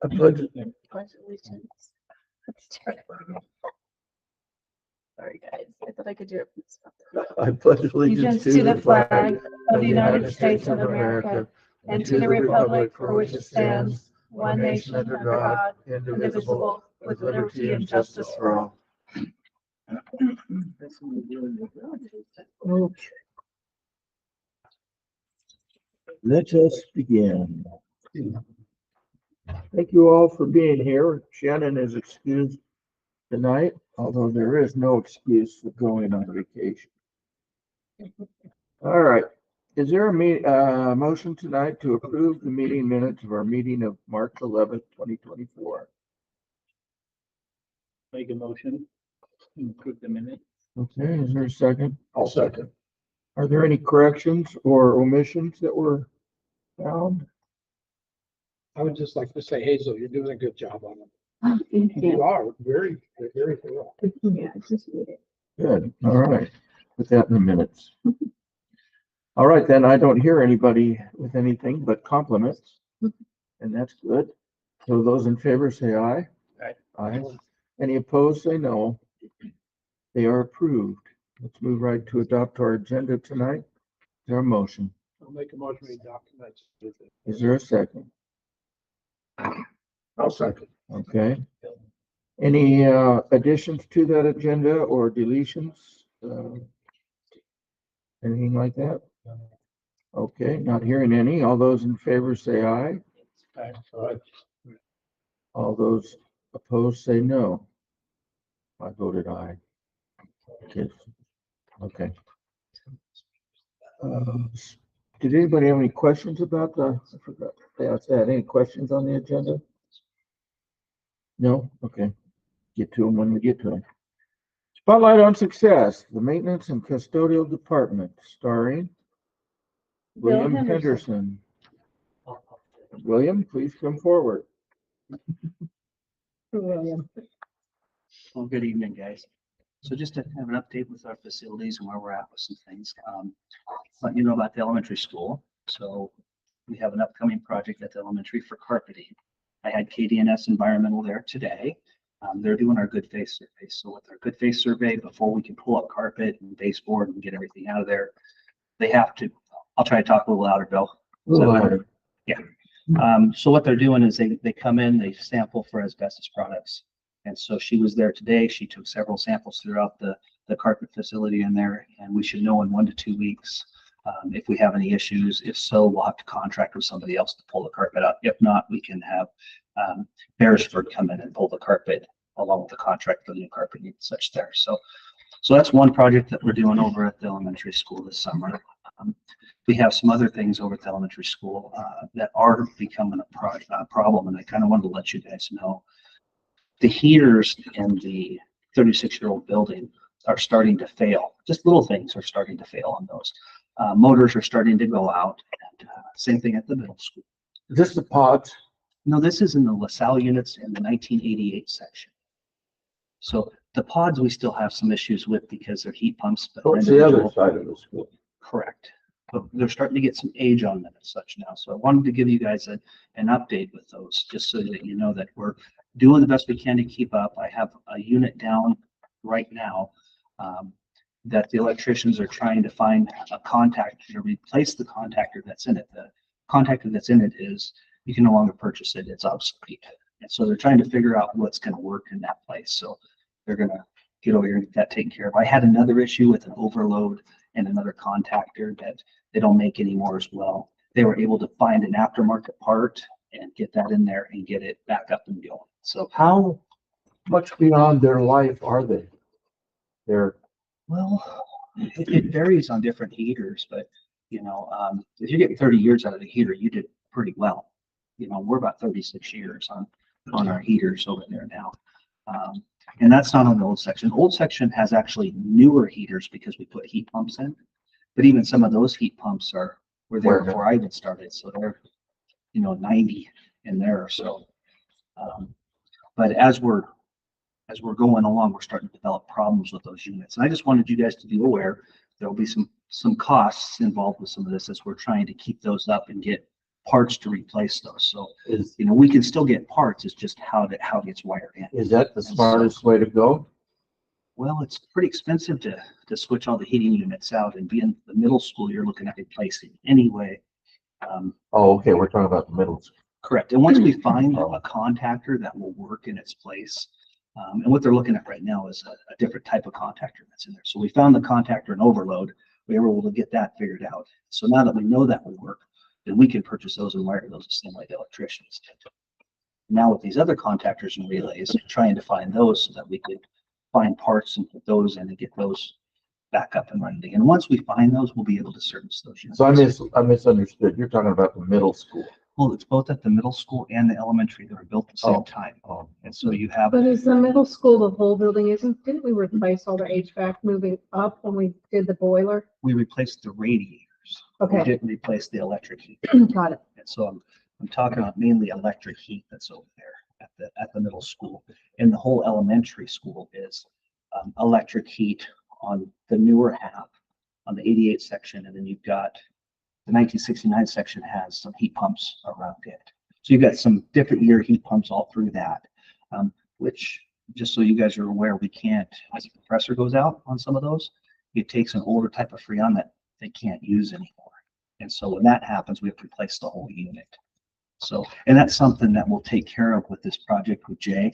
I pledge allegiance. Sorry, guys. I thought I could do it. I pledge allegiance to the flag of the United States of America and to the republic for which it stands, one nation under God, indivisible, with liberty and justice for all. Okay. Let us begin. Thank you all for being here. Shannon is excused tonight, although there is no excuse for going on vacation. All right. Is there a motion tonight to approve the meeting minutes of our meeting of March 11th, 2024? Make a motion to approve the minute. Okay, is there a second? I'll second. Are there any corrections or omissions that were found? I would just like to say, Hazel, you're doing a good job on it. Thank You are very thorough. Yeah, I appreciate it. Good. All right. Put that in the minutes. All right, then I don't hear anybody with anything but compliments, and that's good. So those in favor say aye. Aye. Aye. Any opposed say no. They are approved. Let's move right to adopt our agenda tonight. Is there a motion? I'll make a motion to document. Is there a second? I'll second. Okay. Any additions to that agenda or deletions? Anything like that? Okay, not hearing any. All those in favor say aye. Aye. All those opposed say no. I voted aye. Okay. Did anybody have any questions about I forgot to ask that. Any questions on the agenda? No? Okay. Get to them when we get to them. Spotlight on Success, the Maintenance and Custodial Department, starring William Henderson. William, please come forward. William. Well, good evening, guys. So just to have an update with our facilities and where we're at with some things, let you know about the elementary school. So we have an upcoming project at the elementary for carpeting. I had KD&S Environmental there today. They're doing our good faith survey. So with our good faith survey, before we can pull up carpet and baseboard and get everything out of there, they have to, I'll try to talk a little louder, Bill. A little louder. Yeah. So what they're doing is they come in, they sample for asbestos products. And so she was there today. She took several samples throughout the carpet facility in there, and we should know in 1 to 2 weeks if we have any issues. If so, we'll have to contract with somebody else to pull the carpet out. If not, we can have Beresford come in and pull the carpet along with the contract for the new carpet and such there. So that's one project that we're doing over at the elementary school this summer. We have some other things over at the elementary school that are becoming a problem, and I kind of wanted to let you guys know. The heaters in the 36-year-old building are starting to fail. Just little things are starting to fail on those. Motors are starting to go out, and same thing at the middle school. Is this the pods? No, this is in the LaSalle units in the 1988 section. So the pods we still have some issues with because they're heat pumps. But What's the other side of the school? Correct. But they're starting to get some age on them and such now. So I wanted to give you guys an update with those, just so that you know that we're doing the best we can to keep up. I have a unit down right now that the electricians are trying to find a contactor to replace the contactor that's in it. The contactor that's in it is, you can no longer purchase it. It's obsolete. And so they're trying to figure out what's going to work in that place. So they're going to get over here and get that taken care of. I had another issue with an overload and another contactor that they don't make anymore as well. They were able to find an aftermarket part and get that in there and get it back up and going. So How much beyond their life are they? well, it varies on different heaters, but you know, if you get 30 years out of the heater, you did pretty well. You know, we're about 36 years on our heaters over there now. And that's not on the old section. Old section has actually newer heaters because we put heat pumps in, but even some of those heat pumps were there before I even started. So they're, 90 in there. So, but as we're going along, we're starting to develop problems with those units. And I just wanted you guys to be aware there'll be some costs involved with some of this as we're trying to keep those up and get parts to replace those. So, Is, we can still get parts. It's just how it gets wired in. is that the smartest way to go? Well, it's pretty expensive to switch all the heating units out, and being the middle school, you're looking at replacing anyway. Oh, okay, we're talking about the middle school. Correct. And once we find a contactor that will work in its place, and what they're looking at right now is a different type of contactor that's in there. So we found the contactor in overload. We were able to get that figured out. So now that we know that will work, then we can purchase those and wire those the same way the electricians did. Now with these other contactors and relays, trying to find those so that we could find parts and put those in and get those back up and running. And once we find those, we'll be able to service those units. So I misunderstood. You're talking about the middle school. Well, it's both at the middle school and the elementary that were built at the same time. Oh, And so you have, But is the middle school the whole building? Didn't we replace all the HVAC moving up when we did the boiler? we replaced the radiators. We Okay, didn't replace the electric heat. got it. And so I'm talking about mainly electric heat that's over there at the middle school. And the whole elementary school is electric heat on the newer half, on the 88 section. And then you've got the 1969 section has some heat pumps around it. So you've got some different year heat pumps all through that, which, just so you guys are aware, we can't, as the compressor goes out on some of those, it takes an older type of Freon that they can't use anymore. And so when that happens, we have to replace the whole unit. So, and that's something that we'll take care of with this project with Jay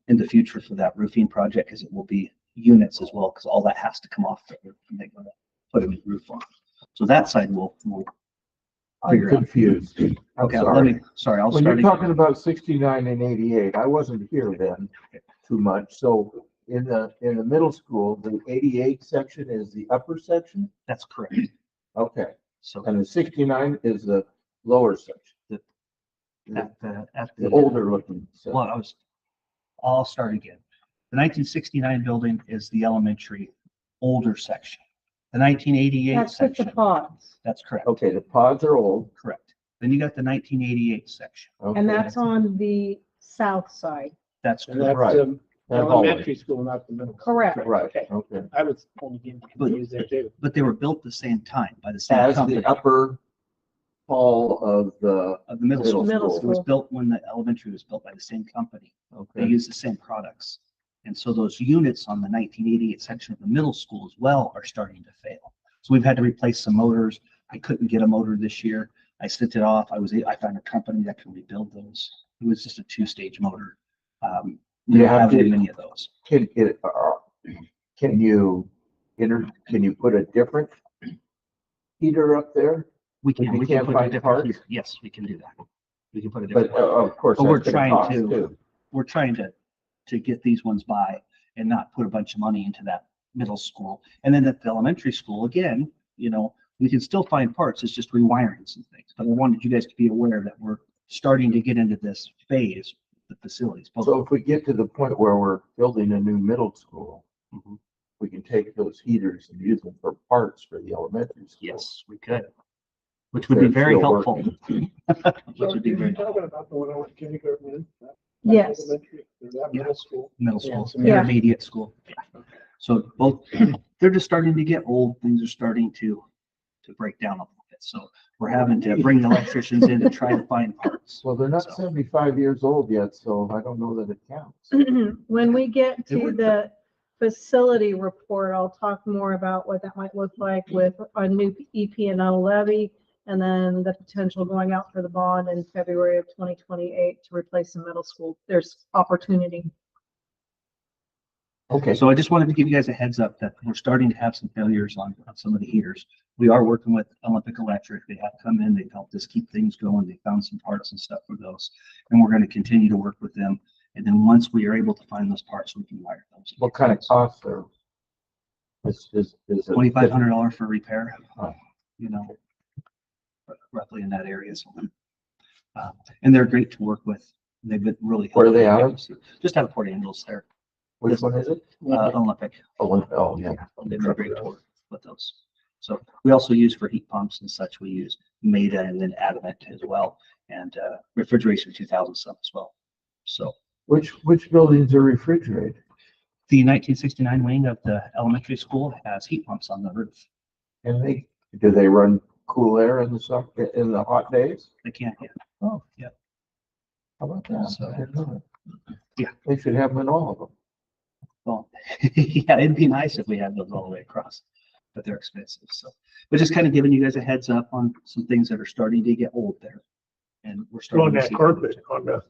in the future for that roofing project, because it will be units as well, because all that has to come off the roof and they're going to put a new roof on. So that side we'll I'm figure out. confused. I'm Okay, sorry. I'll When start you're again. talking about 69 and 88, I wasn't here then too much. So in the middle school, the 88 section is the upper section? That's correct. Okay. So And the 69 is the lower section, at the the older looking section. well, I'll start again. The 1969 building is the elementary older section. The 1988 That's with the section, pods. that's correct. Okay, the pods are old. Correct. Then you got the 1988 section. Okay. And that's on the south side. That's And correct. that's, Right. That elementary school, not the middle. school. Correct. Right, Okay. okay. I was only getting confused there too. But they were built the same time by the same As company the upper hall of the, of the middle school. Middle It was school. built when the elementary was built by the same company. They okay. use the same products. And so those units on the 1988 section of the middle school as well are starting to fail. So we've had to replace some motors. I couldn't get a motor this year. I sent it off. I found a company that can rebuild those. It was just a 2-stage motor. We You don't have have to- many of those. Can you put a different heater up there? We If you can can't put a find different parts? heater. Yes, we can do that. We can put a But different. of course, But we're that's gonna trying cost to- too. We're trying to get these ones by and not put a bunch of money into that middle school. And then at the elementary school, again, we can still find parts. It's just rewiring some things. But I wanted you guys to be aware that we're starting to get into this phase, the facilities. So if we get to the point where we're building a new middle school, Mhm. we can take those heaters and use them for parts for the elementary school. Yes, we could, which would be They're very still helpful. working. Which would be very helpful. Talking about the one I went to kindergarten in? That Yes. elementary, or that middle school. Middle Yeah, school, so- Yeah. intermediate school. So both, they're just starting to get old. Things are starting to break down a little bit. So we're having to bring the electricians in to try to find parts. Well, they're not So- 75 years old yet, so I don't know that it counts. When we get It to would- the facility report, I'll talk more about what that might look like with a new EP&O levy, and then the potential going out for the bond in February of 2028 to replace the middle school. There's opportunity. Okay, So I just wanted to give you guys a heads up that we're starting to have some failures on some of the heaters. We are working with Olympic Electric. They have come in, they've helped us keep things going. They found some parts and stuff for those. And we're going to continue to work with them. And then once we are able to find those parts, we can wire those. what kind of costs are? Is it? $2,500 for repair, Oh. roughly in that area. So, and they're great to work with. They've been really. Where are they helpful. out Just out of Port Angeles there, Which one is it? Olympic. Oh, yeah. They've been great to work with those. So we also use for heat pumps and such, we use Meta and then Adamant as well, and refrigeration 2000 some as well. So Which buildings are refrigerated? the 1969 wing of the elementary school has heat pumps on the roof. And do they run cool air in the in the hot days? They can't, yeah. Oh. Yeah. How about that? So, I didn't know that. yeah. They should have them in all of them. Well, yeah, it'd be nice if we had those all the way across, but they're expensive. So we're just kind of giving you guys a heads up on some things that are starting to get old there. And we're So on starting to that see. carpet,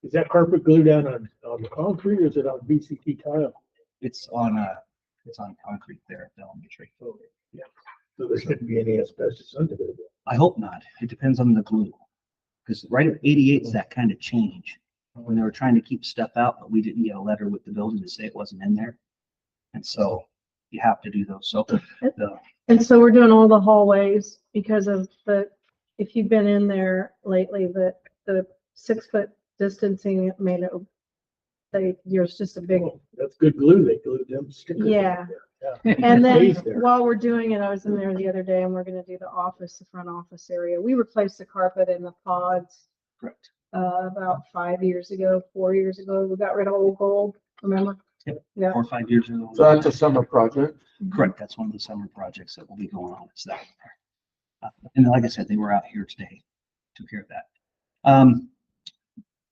is that carpet glued down on the concrete or is it on VCT tile? It's on concrete there at the elementary. So, yeah, so there shouldn't be any asbestos under it. I hope not. It depends on the glue. Because right at 88 is that kind of change. When they were trying to keep stuff out, but we didn't get a letter with the building to say it wasn't in there. And so you have to do those. So And so we're doing all the hallways because of if you've been in there lately, the 6 foot distancing made it, there's just a big, Well, that's good glue. They glued them stickers. Yeah. Yeah. and then Stays there. while we're doing it, I was in there the other day and we're gonna do the front office area. We replaced the carpet in the pods, correct. about 5 years ago, 4 years ago. We got rid of old gold, remember? Yep. Yeah. 4 or 5 years ago. So that's a summer project. Correct. That's one of the summer projects that will be going on. It's that. And like I said, they were out here today, took care of that.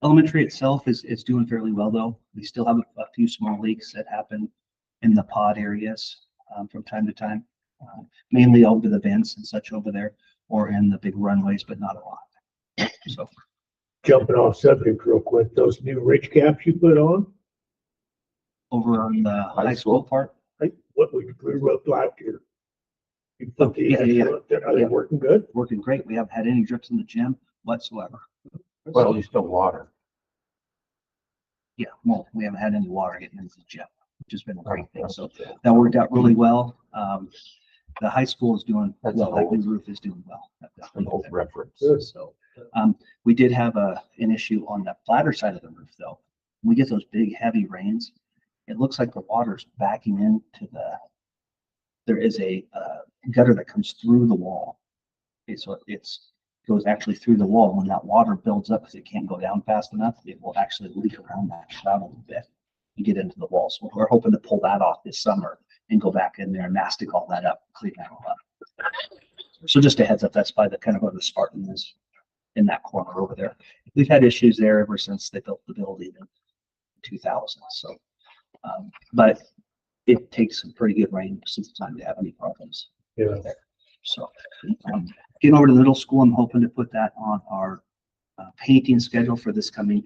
Elementary itself is doing fairly well though. We still have a few small leaks that happen in the pod areas from time to time, mainly over the vents and such over there, or in the big runways, but not a lot. So Jumping off subject real quick, those new ridge caps you put on, over on the high school part, like what we wrote last year. You put the, Yeah. are they Yeah. working good? working great. We haven't had any drips in the gym whatsoever. Well, at least no water. Yeah, well, we haven't had any water getting into the gym, which has been a great thing. So that worked out really well. The high school is doing That's well. That old. new roof is doing well. An old reference. So, we did have an issue on the flatter side of the roof though. When we get those big heavy rains, it looks like the water's backing into there is a gutter that comes through the wall. Okay, so goes actually through the wall. When that water builds up, because it can't go down fast enough, it will actually leak around that shroud a little bit and get into the wall. So we're hoping to pull that off this summer and go back in there and mastic all that up, clean that all up. So just a heads up, that's by the kind of where the Spartan is in that corner over there. We've had issues there ever since they built the building in 2000. So, but it takes some pretty good rain since the time to have any problems. Yeah. So, getting over to the middle school, I'm hoping to put that on our painting schedule for this coming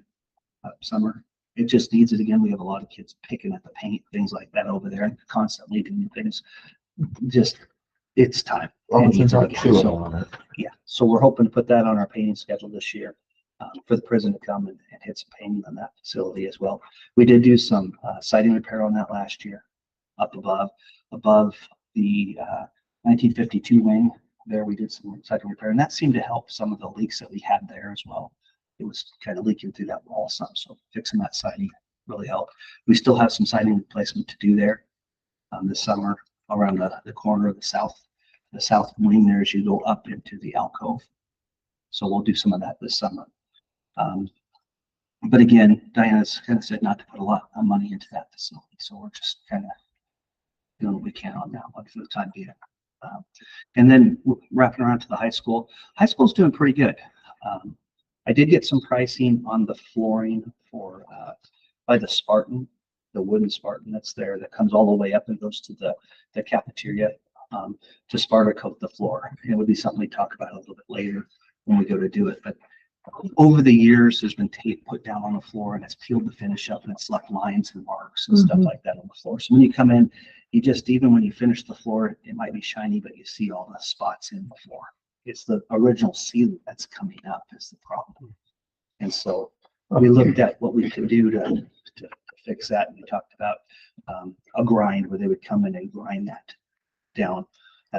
summer. It just needs it again. We have a lot of kids picking at the paint, things like that over there, and constantly doing things. Just, it's time. Well, It it's needs it not again. chewing So, on it. yeah, so we're hoping to put that on our painting schedule this year for the prison to come and hit some painting on that facility as well. We did do some siding repair on that last year, up above the 1952 wing. There we did some siding repair, and that seemed to help some of the leaks that we had there as well. It was kind of leaking through that wall some, so fixing that siding really helped. We still have some siding replacement to do there this summer around the corner of the south wing there as you go up into the alcove. So we'll do some of that this summer. But again, Diana's kind of said not to put a lot of money into that facility, so we're just kind of doing what we can on that one for the time being. And then wrapping around to the high school. High school's doing pretty good. I did get some pricing on the flooring for by the Spartan, the wooden Spartan that's there that comes all the way up and goes to the cafeteria to Sparta coat the floor. It would be something we talk about a little bit later when we go to do it. But over the years, there's been tape put down on the floor and it's peeled the finish up and it's left lines and marks and stuff like that on the floor. So when you come in, even when you finish the floor, it might be shiny, but you see all the spots in the floor. It's the original sealant that's coming up is the problem. And so we looked at what we could do to fix that. And we talked about a grind where they would come in and grind that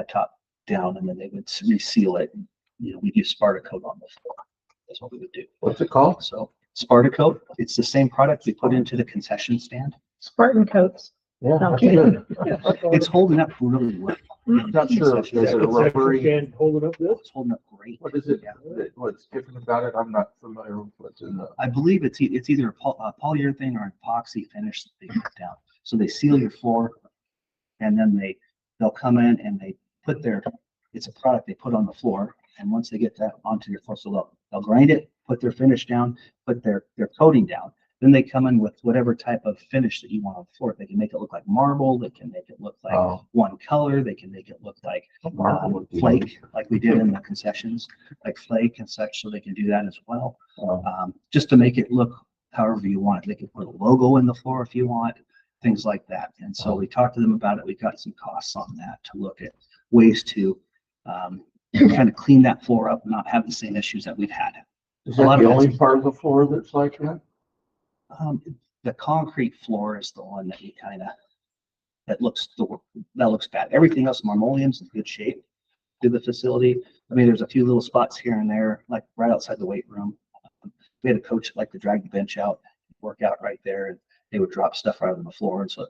top down, and then they would reseal it. We'd use Sparta coat on the floor. That's what we would do. What's it called? So Sparta coat, it's the same product we put into the concession stand. Spartan coats. Yeah. No, that's kidding. good. It's holding up really well. I'm not sure. Is it a rubbery? Can hold it up good? It's holding up great. What is it? Yeah. What's different about it? I'm not familiar with what's in the. I believe it's either a polyurethane or an epoxy finish that they put down. So they seal your floor, and then they'll come in and they put their it's a product they put on the floor. And once they get that onto your floor, so they'll grind it, put their finish down, put their coating down. Then they come in with whatever type of finish that you want on the floor. They can make it look like marble. They can make it look like one color. They can make it look like flake, like we did in the concessions, like flake and such. So they can do that as well, just to make it look however you want. They can put a logo in the floor if you want, things like that. And so we talked to them about it. We got some costs on that to look at ways to kind of clean that floor up and not have the same issues that we've had. Is that the only part of the floor that's like that? The concrete floor is the one that you kind of, that looks bad. Everything else, marmoleum's in good shape to the facility. I mean, there's a few little spots here and there, like right outside the weight room. We had a coach that liked to drag the bench out, work out right there, and they would drop stuff right on the floor. And so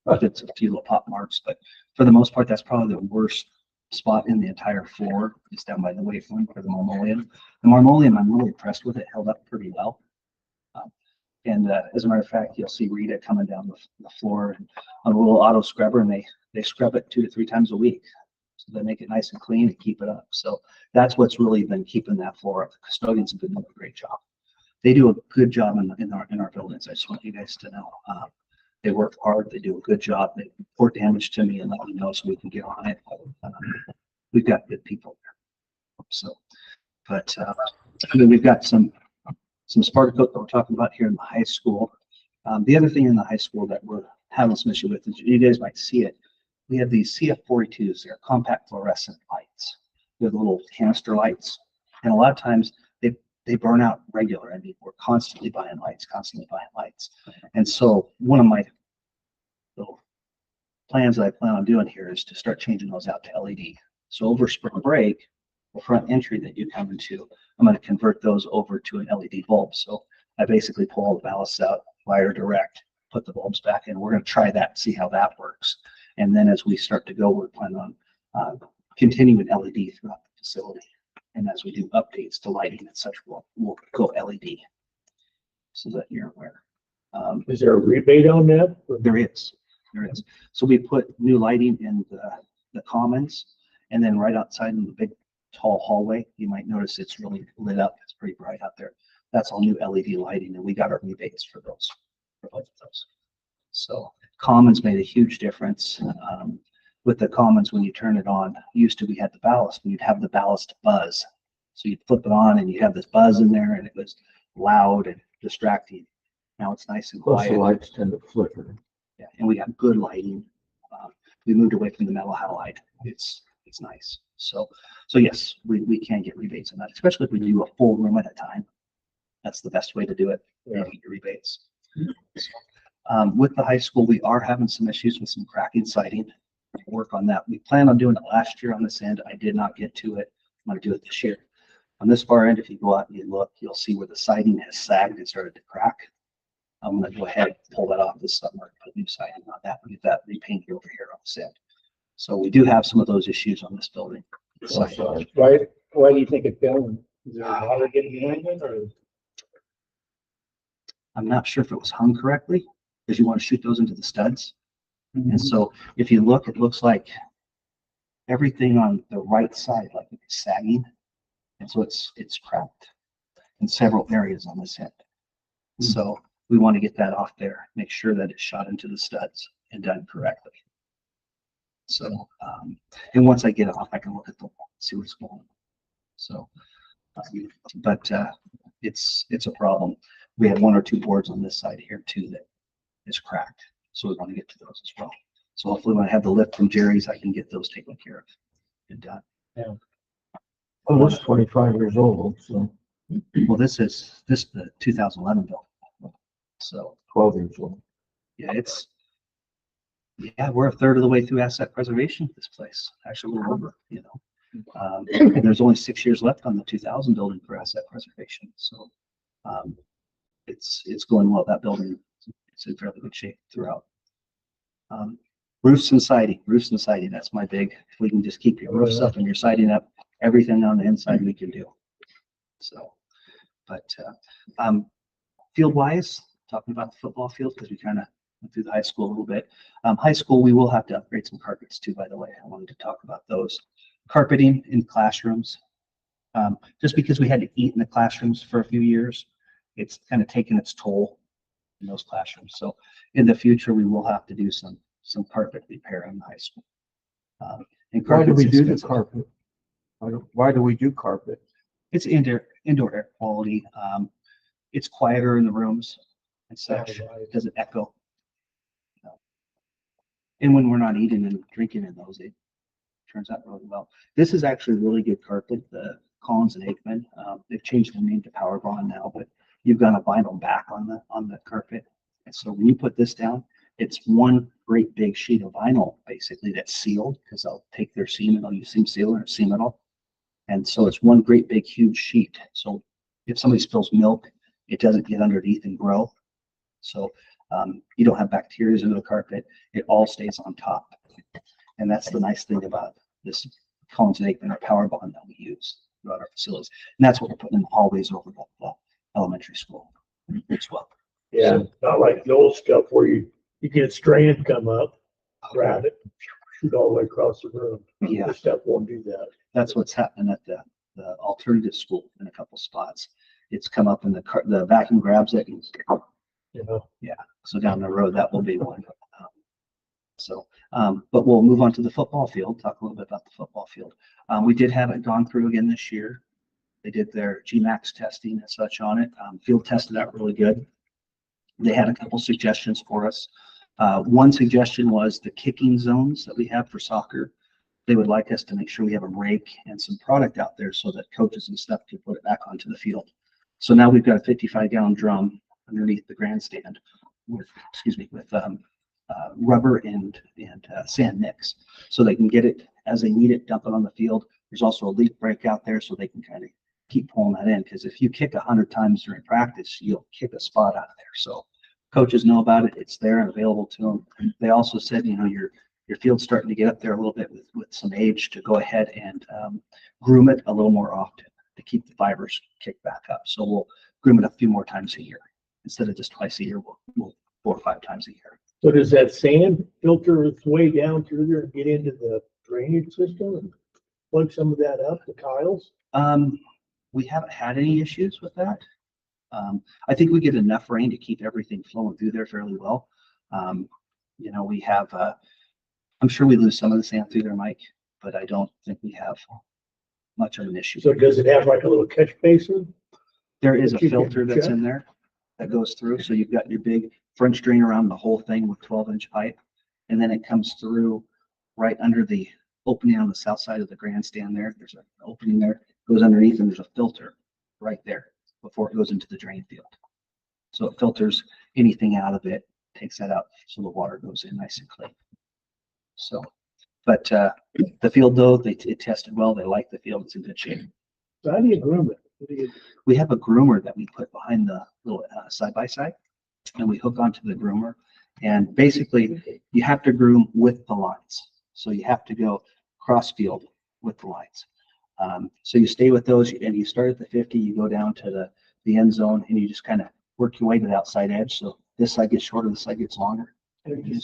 it's a few little pop marks, but for the most part, that's probably the worst spot in the entire floor is down by the weight room for the marmoleum. The marmoleum, I'm really impressed with it, held up pretty well. And as a matter of fact, you'll see Rita coming down the floor and on a little auto scrubber, and they scrub it 2 to 3 times a week. So they make it nice and clean and keep it up. So that's what's really been keeping that floor up. The custodians have been doing a great job. They do a good job in our buildings. I just want you guys to know. They work hard. They do a good job. They report damage to me and let me know so we can get on it. We've got good people there. So, but then we've got some Spartacoat that we're talking about here in the high school. The other thing in the high school that we're having some issue with is, you guys might see it, we have these CF42s. They're compact fluorescent lights. They're the little canister lights. And a lot of times they burn out regular. I mean, we're constantly buying lights. And so one of my little plans that I plan on doing here is to start changing those out to LED. So over spring break, the front entry that you come into, I'm going to convert those over to an LED bulb. So I basically pull all the ballasts out, wire direct, put the bulbs back in. We're going to try that, see how that works. And then as we start to go, we're planning on continuing LED throughout the facility. And as we do updates to lighting and such, we'll go LED so that you're aware. Is there a rebate on that? There is. So we put new lighting in the commons, and then right outside in the big tall hallway, you might notice it's really lit up. It's pretty bright out there. That's all new LED lighting, and we got our rebates for those, for both of those. So commons made a huge difference. With the commons, when you turn it on, used to we had the ballast, and you'd have the ballast buzz. So you'd flip it on, and you have this buzz in there, and it was loud and distracting. Now it's nice and Plus quiet. the lights tend to flicker. Yeah, and we have good lighting. We moved away from the metal halide. It's nice. So yes, we can get rebates on that, especially if we do a full room at a time. That's the best way to do it. Yeah. You get your rebates. So, with the high school, we are having some issues with some cracking siding. Work on that. We planned on doing it last year on this end. I did not get to it. I'm going to do it this year. On this far end, if you go out and you look, you'll see where the siding has sagged and started to crack. I'm going to go ahead and pull that off this summer, put new siding on that, and get that repainted over here on this end. So we do have some of those issues on this building. Why do you think it's failing? Is there water getting behind it, or? I'm not sure if it was hung correctly, because you want to shoot those into the studs. And so if you look, it looks like everything on the right side, like it's sagging. And so it's cracked in several areas on this end. So we want to get that off there, make sure that it's shot into the studs and done correctly. So, and once I get it off, I can look at the wall, see what's going on. So, but it's a problem. We have 1 or 2 boards on this side here too that is cracked. So we want to get to those as well. So hopefully when I have the lift from Jerry's, I can get those taken care of and done. Yeah. Well, it's 25 years old, so. Well, this is the 2011 bill. So 12 years old. yeah, we're a third of the way through asset preservation of this place. Actually, we're over, and there's only 6 years left on the 2000 building for asset preservation. So it's going well. That building is in fairly good shape throughout. Roofs and siding. That's my big. If we can just keep your roofs up and your siding up, everything on the inside we can do. So, but field wise, talking about the football field, because we kind of went through the high school a little bit. High school, we will have to upgrade some carpets too, by the way. I wanted to talk about those. Carpeting in classrooms. Just because we had to eat in the classrooms for a few years, it's kind of taken its toll in those classrooms. So in the future, we will have to do some carpet repair in the high school. And Why do carpet's we do the expensive. carpet? Why do we do carpet? It's indoor air quality. It's quieter in the rooms and such. It doesn't echo. And when we're not eating and drinking in those, it turns out really well. This is actually really good carpet, the Collins and Aikman. They've changed the name to Power Bond now, but you've got a vinyl back on the carpet. And so when you put this down, it's one great big sheet of vinyl basically that's sealed, because they'll take their seam and they'll use seam sealer and seam it all. And so it's one great big huge sheet. So if somebody spills milk, it doesn't get underneath and grow. So you don't have bacteria into the carpet. It all stays on top. And that's the nice thing about this Collins and Aikman or Power Bond that we use throughout our facilities. And that's what we're putting in the hallways over at the elementary school as well. Yeah, not like the old stuff where you get a strand come up, grab it, shoot all the way across the room. Yeah. This stuff won't do that. That's what's happening at the alternative school in a couple spots. It's come up and the vacuum grabs it. And, You know, so down the road, that will be one. But we'll move on to the football field, talk a little bit about the football field. We did have it gone through again this year. They did their GMAX testing and such on it. Field tested out really good. They had a couple suggestions for us. One suggestion was the kicking zones that we have for soccer. They would like us to make sure we have a rake and some product out there so that coaches and stuff can put it back onto the field. So now we've got a 55-gallon drum underneath the grandstand with rubber and sand mix, so they can get it as they need it, dump it on the field. There's also a leak break out there, so they can kind of keep pulling that in, because if you kick 100 times during practice, you'll kick a spot out of there. So coaches know about it. It's there and available to them. They also said, you know, your field's starting to get up there a little bit with some age, to go ahead and groom it a little more often to keep the fibers kicked back up. So we'll groom it a few more times a year instead of just twice a year. We'll 4 or 5 times a year. so does that sand filter its way down through there and get into the drainage system and plug some of that up, the tiles? We haven't had any issues with that. I think we get enough rain to keep everything flowing through there fairly well. You know, we have, I'm sure we lose some of the sand through there, Mike, but I don't think we have much of an issue. So does it have like a little catch basin? There is a that you can filter that's check? in there that goes through. So you've got your big French drain around the whole thing with 12-inch pipe. And then it comes through right under the opening on the south side of the grandstand there. There's an opening there, goes underneath, and there's a filter right there before it goes into the drain field. So it filters anything out of it, takes that out so the water goes in nice and clean. So, but the field though, it tested well. They like the field. It's in good shape. So how do you groom it? What do you, We have a groomer that we put behind the little side-by-side, and we hook onto the groomer. And basically, you have to groom with the lines. So you have to go cross field with the lines. So you stay with those, and you start at the 50, you go down to the end zone, and you just kind of work your way to the outside edge. So this side gets shorter, this side gets longer. is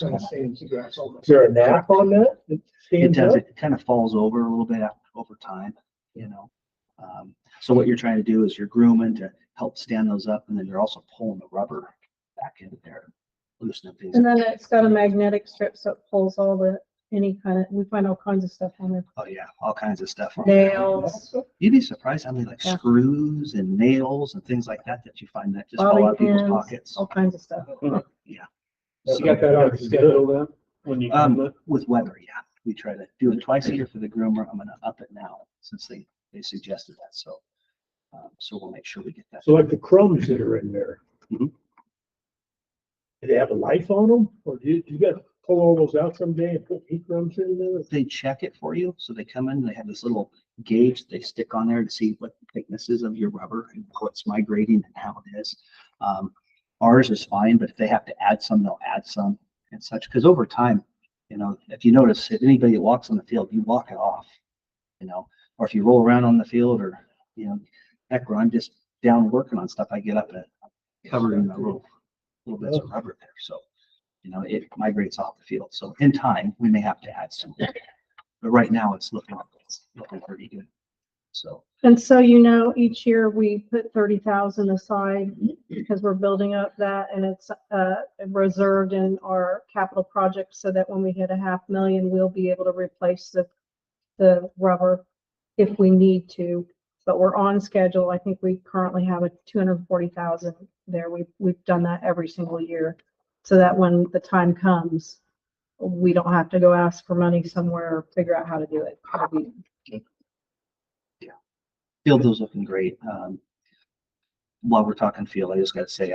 there a nap on that? It Stands does, up? it kind of falls over a little bit over time, you know. So what you're trying to do is you're grooming to help stand those up, and then you're also pulling the rubber back into there, loosening things. And then it's got a magnetic strip, so it pulls all any kind of, we find all kinds of stuff on there. Oh yeah, all kinds of stuff. On there. Nails, You'd be surprised how many like Yeah. screws and nails and things like that you find that just bobby fall out of people's pins, pockets. all kinds of stuff. Yeah. You got that on the schedule then? When you come in? With weather, yeah, we try to do it twice a year for the groomer. I'm gonna up it now since they suggested that. So we'll make sure we get that. So like the crumbs that are in there. Mhm. Do they have a life on them? Or do you got to pull all those out someday and put heat crumbs in there? They check it for you. So they come in, they have this little gauge they stick on there to see what the thickness is of your rubber and how it's migrating and how it is. Ours is fine, but if they have to add some, they'll add some and such. Because over time, you know, if you notice, if anybody that walks on the field, you walk it off, you know, or if you roll around on the field, or, you know, heck, when I'm just down working on stuff, I get up and cover in a little bits of rubber there. So, you know, it migrates off the field. So in time, we may have to add some, but right now it's looking like it's looking pretty good. So, And so, each year we put 30,000 aside because we're building up that, and it's reserved in our capital project so that when we hit $500,000, we'll be able to replace the rubber if we need to. But we're on schedule. I think we currently have a 240,000 there. We've done that every single year, so that when the time comes, we don't have to go ask for money somewhere or figure out how to do it. field is looking great. While we're talking field, I just got to say,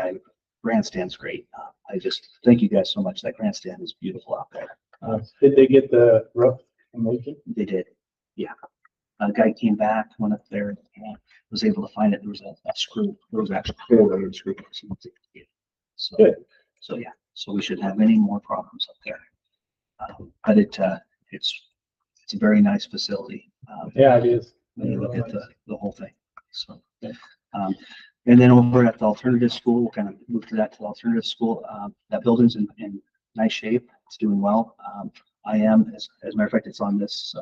grandstand's great. I just thank you guys so much. That grandstand is beautiful out there. Did they get the roof promotion? They did, yeah. A guy came back, went up there, and was able to find it. There was a screw. There was actually a hole in the screw. So, Good. so yeah. So we shouldn't have any more problems up there. But it's a very nice facility. Yeah, it is. When you look at the whole thing. So, and then over at the alternative school, we'll kind of move to the alternative school. That building's in nice shape. It's doing well. I am, as a matter of fact, it's on this,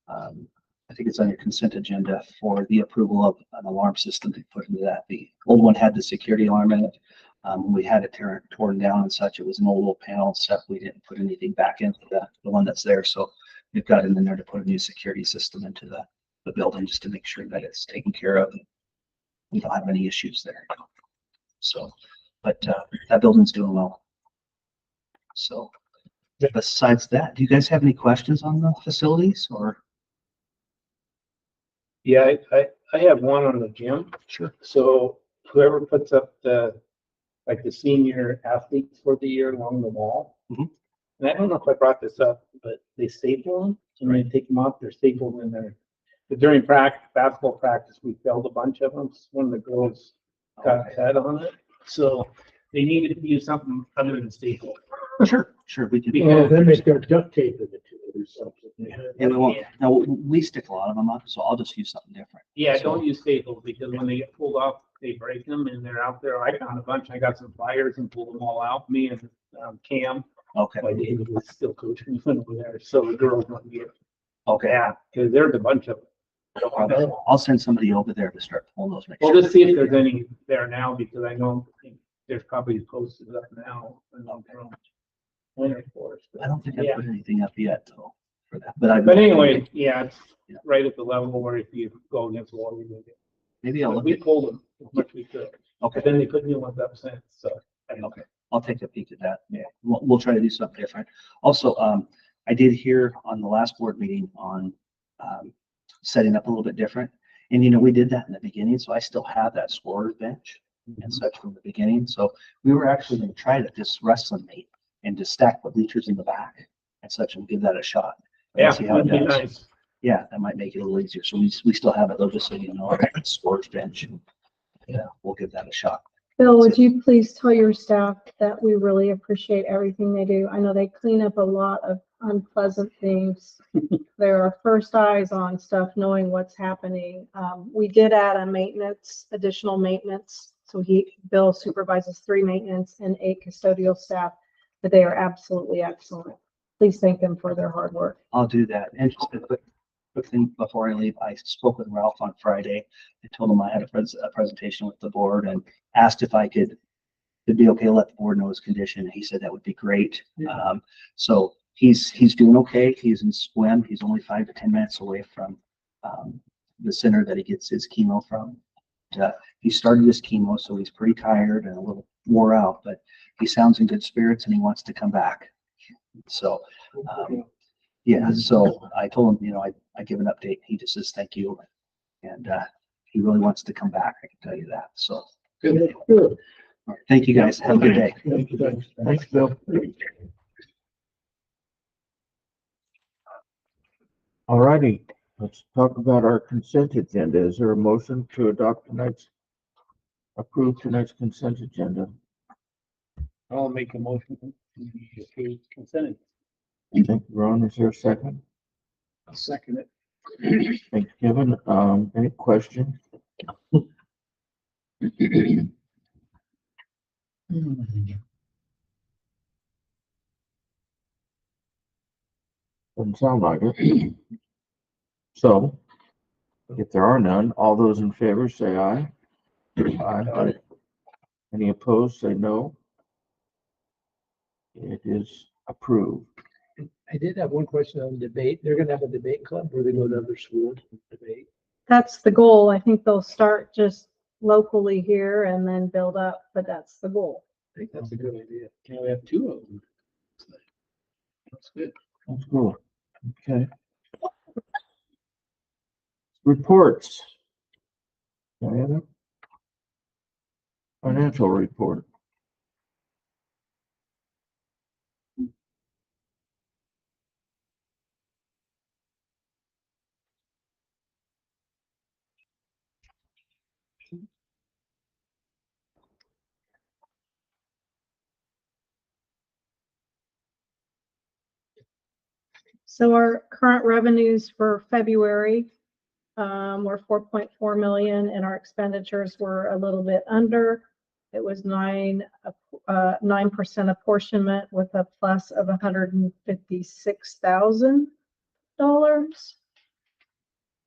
I think it's on your consent agenda for the approval of an alarm system to put into that. The old one had the security alarm in it. When we had it torn down and such, it was an old panel stuff. We didn't put anything back into the one that's there. So we've got it in there to put a new security system into the building just to make sure that it's taken care of. We don't have any issues there. So, but that building's doing well. So besides that, do you guys have any questions on the facilities or? Yeah, I have one on the gym. Sure. So whoever puts up the senior athletes for the year along the wall. Mhm. And I don't know if I brought this up, but they staple them and they take them off. They're stapled in there. But during basketball practice, we filled a bunch of them. One of the girls got a head on it. So they needed to use something other than staple. Sure, we can. Yeah. Then they start duct taping it to it or something. Yeah, we won't. Now, we stick a lot of them up, so I'll just use something different. Yeah, So- don't use staples because when they get pulled off, they break them and they're out there. I found a bunch. I got some pliers and pulled them all out. Me and Cam, Okay, my David was still coaching over there, so the girls wouldn't get. okay. Yeah, because there's a bunch of them. I'll send somebody over there to start pulling those. Make We'll sure. just see if there's any there now because I know there's probably posted up now. From Winter Forest. I don't think I Yeah. put anything up yet though for that, but I. But anyway, yeah, it's Yeah. right at the level where if you go against the wall, you move it. Maybe I'll But look we at. pulled them as much as we could. Okay. But then they put new ones up since, so. Okay, I'll take a peek at that. Yeah, we'll try to do something different. Also, I did hear on the last board meeting on setting up a little bit different. And we did that in the beginning, so I still have that scorer's bench and such from the beginning. So we were actually going to try to just wrestling meet and just stack the bleachers in the back and such and give that a shot. And Yeah, see how it that'd be does. nice. Yeah, that might make it a little easier. So we still have it though, just so you know, our scorer's bench. Yeah, we'll give that a shot. Bill, would you please tell your staff that we really appreciate everything they do? I know they clean up a lot of unpleasant things. They're our first eyes on stuff, knowing what's happening. We did add additional maintenance. So Bill supervises 3 maintenance and 8 custodial staff, but they are absolutely excellent. Please thank them for their hard work. I'll do that. And just a quick thing before I leave, I spoke with Ralph on Friday. I told him I had a presentation with the board and asked if I could, it'd be okay to let the board know his condition. He said that would be great. Yeah. So he's doing okay. He's in swim. He's only 5 to 10 minutes away from the center that he gets his chemo from. He started his chemo, so he's pretty tired and a little wore out, but he sounds in good spirits and he wants to come back. So, yeah, so I told him, I give an update. He just says, thank you. And he really wants to come back. I can tell you that. So, Good. all right, thank you guys. Have a good day. Thanks, Bill. All righty, let's talk about our consent agenda. Is there a motion to approve tonight's consent agenda? I'll make a motion to approve consent. Thank you, Ron. Is there a second? I'll second it. Thanks, Kevin. Any questions? Doesn't sound like it. So if there are none, all those in favor say aye. Aye. Any opposed, say no. It is approved. I did have one question on debate. They're gonna have a debate club where they go to other schools and debate. That's the goal. I think they'll start just locally here and then build up, but that's the goal. I think that's a good idea. Can we have two of them? That's good. That's cool. Okay. Reports. Diana? Financial report. So our current revenues for February were 4.4 million, and our expenditures were a little bit under. It was 9% apportionment with a plus of $156,000.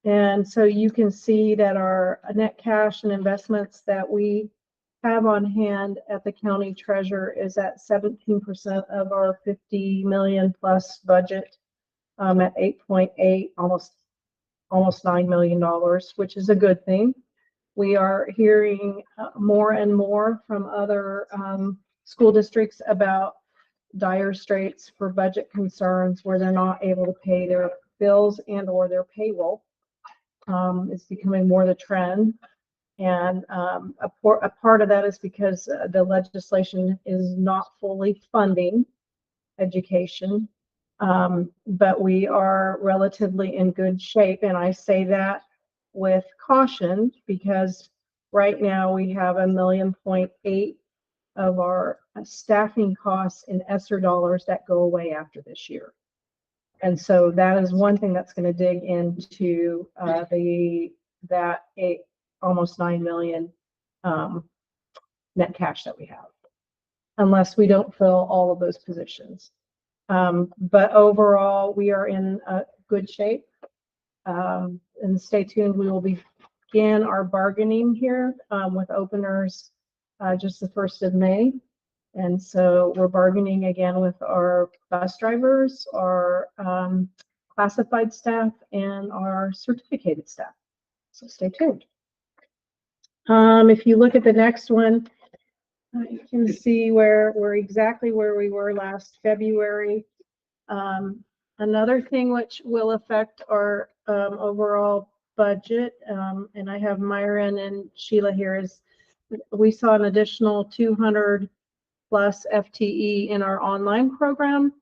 And so you can see that our net cash and investments that we have on hand at the county treasurer is at 17% of our 50 million plus budget, at 8.8, almost $9 million, which is a good thing. We are hearing more and more from other school districts about dire straits for budget concerns where they're not able to pay their bills and or their payroll. It's becoming more the trend. And a part of that is because the legislation is not fully funding education. But we are relatively in good shape. And I say that with caution because right now we have $1.8 million of our staffing costs in ESSER dollars that go away after this year. And so that is one thing that's going to dig into almost 9 million net cash that we have, unless we don't fill all of those positions. But overall, we are in good shape. And stay tuned. We will begin our bargaining here with openers just the 1st of May. And so we're bargaining again with our bus drivers, our classified staff, and our certificated staff. So stay tuned. If you look at the next one, you can see we're exactly where we were last February. Another thing which will affect our overall budget, and I have Myron and Sheila here, is we saw an additional 200 plus FTE in our online program.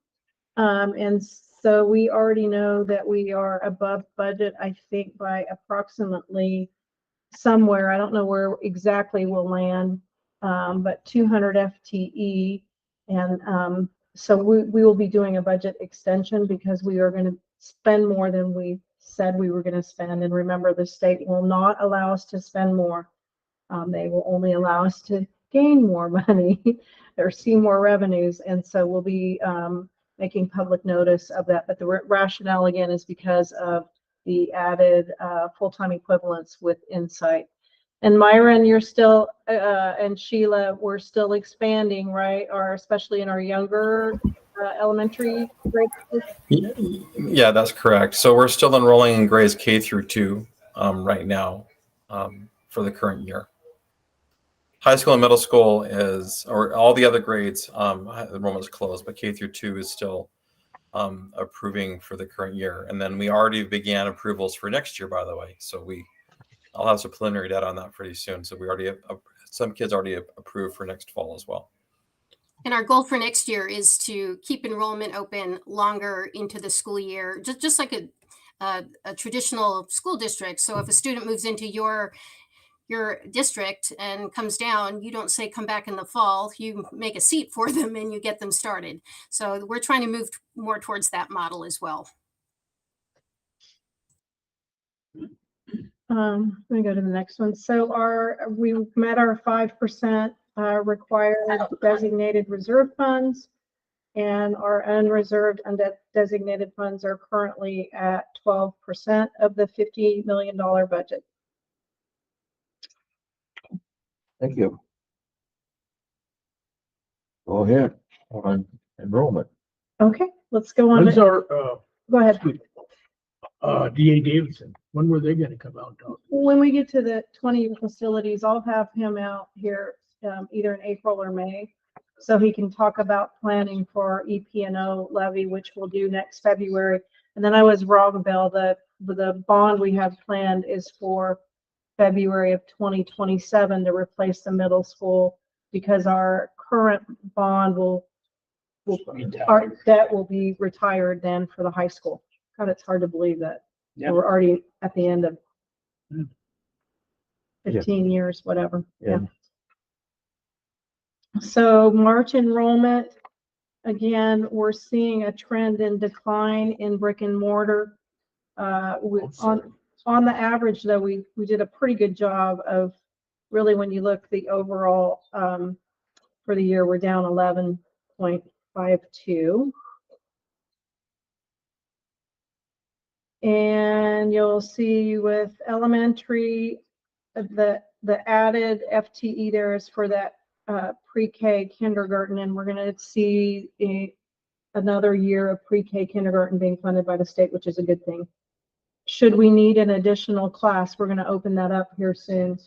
And so we already know that we are above budget, I think, by approximately somewhere. I don't know where exactly we'll land, but 200 FTE. And so we will be doing a budget extension because we are going to spend more than we said we were going to spend. And remember, the state will not allow us to spend more. They will only allow us to gain more money or see more revenues. And so we'll be making public notice of that. But the rationale, again, is because of the added full-time equivalents with Insight. And Myron, you're still, and Sheila, we're still expanding, right? Or especially in our younger elementary grades. Yeah, that's correct. So we're still enrolling in grades K through 2 right now for the current year. High school and middle school or all the other grades, enrollment is closed, but K through 2 is still approving for the current year. And then we already began approvals for next year, by the way. So I'll have some preliminary data on that pretty soon. So we already have some kids already approved for next fall as well. And our goal for next year is to keep enrollment open longer into the school year, just like a traditional school district. So if a student moves into your district and comes down, you don't say come back in the fall. You make a seat for them and you get them started. So we're trying to move more towards that model as well. Let me go to the next one. So we met our 5% required designated reserve funds. And our unreserved undesignated funds are currently at 12% of the $50 million budget. Thank you. Go ahead on enrollment. Okay, let's go on. When's our, Go ahead. DA Davidson, when were they gonna come out? When we get to the 20 facilities, I'll have him out here either in April or May. So he can talk about planning for EP&O levy, which we'll do next February. And then I was wrong, Bill, the bond we have planned is for February of 2027 to replace the middle school, because our current bond our debt will be retired then for the high school. God, it's hard to believe that Yeah. we're already at the end of Yeah. 15 years, whatever. Yeah. So March enrollment, again, we're seeing a trend in decline in brick and mortar. On the average, though, we did a pretty good job of really, when you look the overall for the year, we're down 11.52. And you'll see with elementary, the added FTE there is for that pre-K kindergarten, and we're going to see another year of pre-K kindergarten being funded by the state, which is a good thing. Should we need an additional class, we're going to open that up here soon.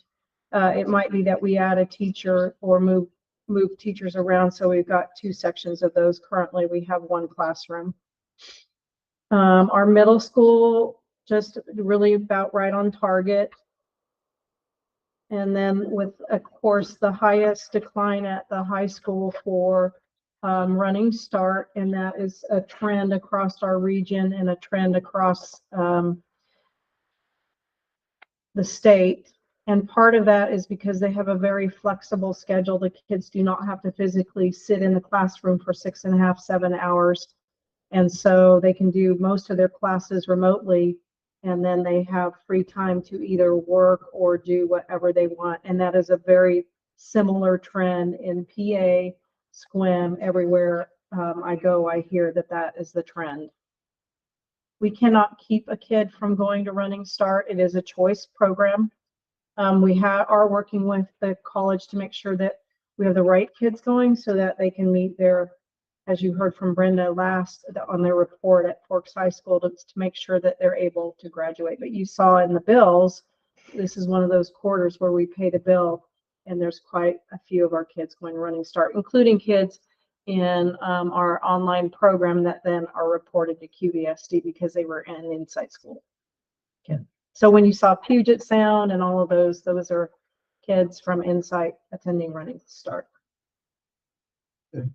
It might be that we add a teacher or move teachers around, so we've got 2 sections of those. Currently, we have 1 classroom. Our middle school, just really about right on target. And then with, of course, the highest decline at the high school for running start, and that is a trend across our region and a trend across the state. And part of that is because they have a very flexible schedule. The kids do not have to physically sit in the classroom for 6.5, 7 hours. And so they can do most of their classes remotely, and then they have free time to either work or do whatever they want. And that is a very similar trend in PA, SQUIM, everywhere I go, I hear that is the trend. We cannot keep a kid from going to Running Start. It is a choice program. We are working with the college to make sure that we have the right kids going so that they can meet their, as you heard from Brenda last on their report at Forks High School, to make sure that they're able to graduate. But you saw in the bills, this is one of those quarters where we pay the bill, and there's quite a few of our kids going Running Start, including kids in our online program that then are reported to QVSD because they were in Insight School. Okay. So when you saw Puget Sound and all of those are kids from Insight attending Running Start. Okay.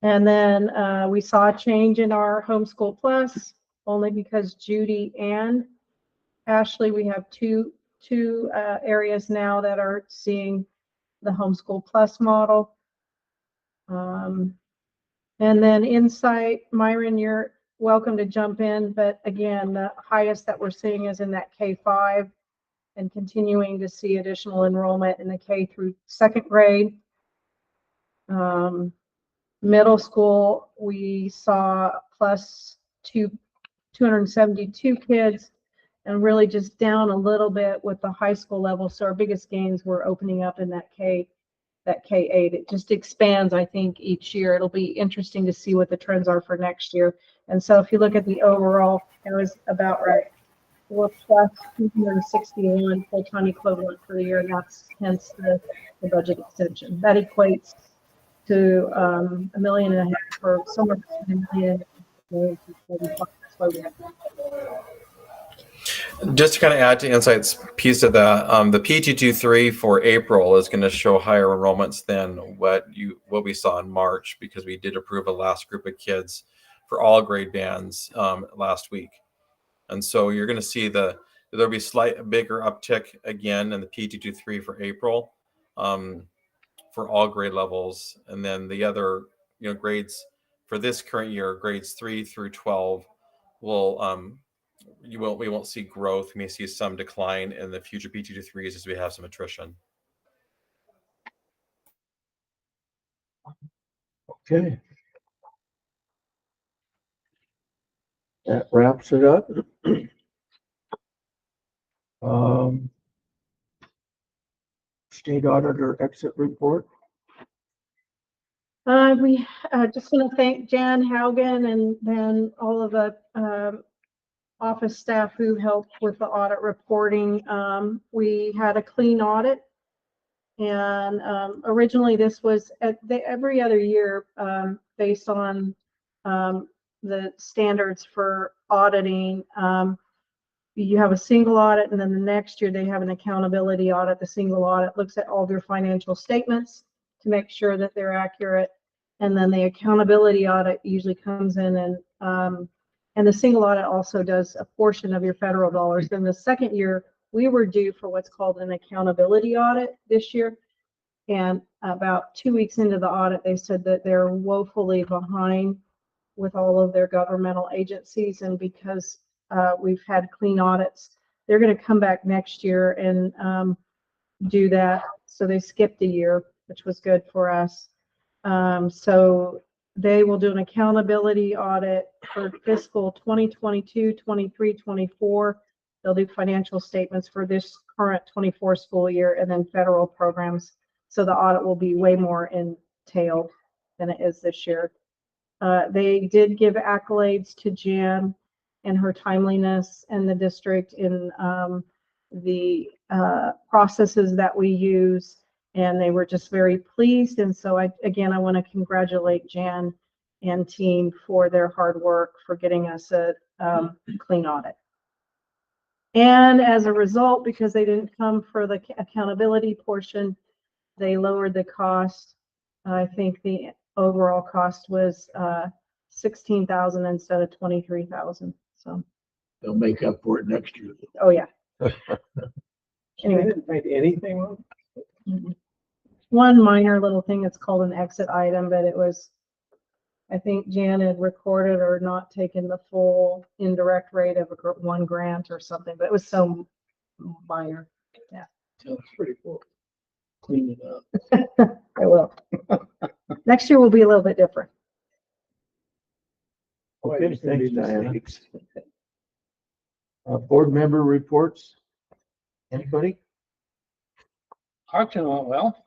And then we saw a change in our Homeschool Plus, only because Judy and Ashley, we have two areas now that are seeing the Homeschool Plus model. And then Insight, Myron, you're welcome to jump in, but again, the highest that we're seeing is in that K-5, and continuing to see additional enrollment in the K through 2nd grade. Middle school, we saw plus 272 kids, and really just down a little bit with the high school level. So our biggest gains were opening up in that K8. It just expands, I think, each year. It'll be interesting to see what the trends are for next year. And so if you look at the overall, it was about right. We're plus 261 full-time equivalent for the year, and that's hence the budget extension. That equates to $1.5 million for somewhere between $1 million and that's why we have. Just to kind of add to Insight's piece of that, the P223 for April is going to show higher enrollments than what we saw in March, because we did approve a last group of kids for all grade bands last week. And so you're going to see there'll be slight bigger uptick again in the P223 for April for all grade levels. And then the other grades for this current year, grades 3 through 12, will we won't see growth. We may see some decline in the future P223s as we have some attrition. Okay. That wraps it up. Um, State Auditor exit report. We just want to thank Jan Haugen and then all of the office staff who helped with the audit reporting. We had a clean audit. And originally this was every other year based on the standards for auditing. You have a single audit, and then the next year they have an accountability audit. The single audit looks at all of your financial statements to make sure that they're accurate. And then the accountability audit usually comes in and the single audit also does a portion of your federal dollars. Then the second year, we were due for what's called an accountability audit this year. And about 2 weeks into the audit, they said that they're woefully behind with all of their governmental agencies. And because we've had clean audits, they're going to come back next year and do that. So they skipped a year, which was good for us. So they will do an accountability audit for fiscal 2022, 23, 24. They'll do financial statements for this current 24 school year and then federal programs. So the audit will be way more entailed than it is this year. They did give accolades to Jan and her timeliness and the district in the processes that we use, and they were just very pleased. And so I want to congratulate Jan and team for their hard work for getting us a clean audit. And as a result, because they didn't come for the accountability portion, they lowered the cost. I think the overall cost was $16,000 instead of $23,000. So They'll make up for it next year. oh yeah. I didn't find anything wrong. One minor little thing, it's called an exit item, but it was, I think Jan had recorded or not taken the full indirect rate of one grant or something, but it was so minor. Yeah. Sounds pretty cool. Clean it up. I will. Next year will be a little bit different. Okay, thanks, Diana. Board member reports. Anybody? Auction went well.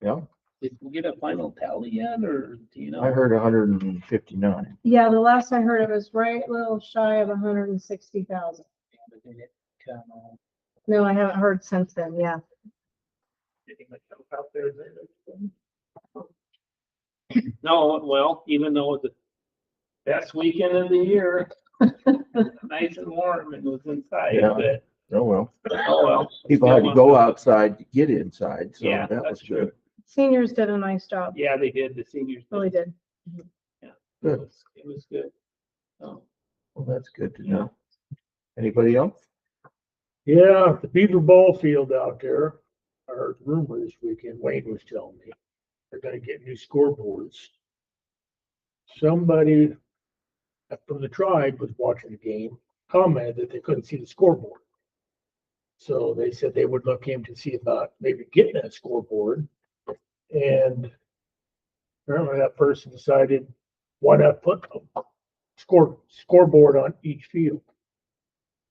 Yeah, Did we get a final tally yet, or do you know? I heard 159. Yeah, the last I heard it was right a little shy of 160,000. No, I haven't heard since then. Yeah. Getting myself out there. No, well, even though it was the best weekend of the year, nice and warm and was inside, Yeah. but Oh, well. oh well. People had to go outside to get inside, so Yeah, that was that's true. good. Seniors did a nice job. Yeah, they did. The seniors Really did. Good. It was good. Oh. Well, that's good to know. Anybody else? Yeah, the Beaver Ball Field out there, I heard rumor this weekend, Wayne was telling me, they're gonna get new scoreboards. Somebody from the tribe was watching the game, commented that they couldn't see the scoreboard. So they said they would look in to see about maybe getting that scoreboard. And apparently that person decided, why not put a scoreboard on each field?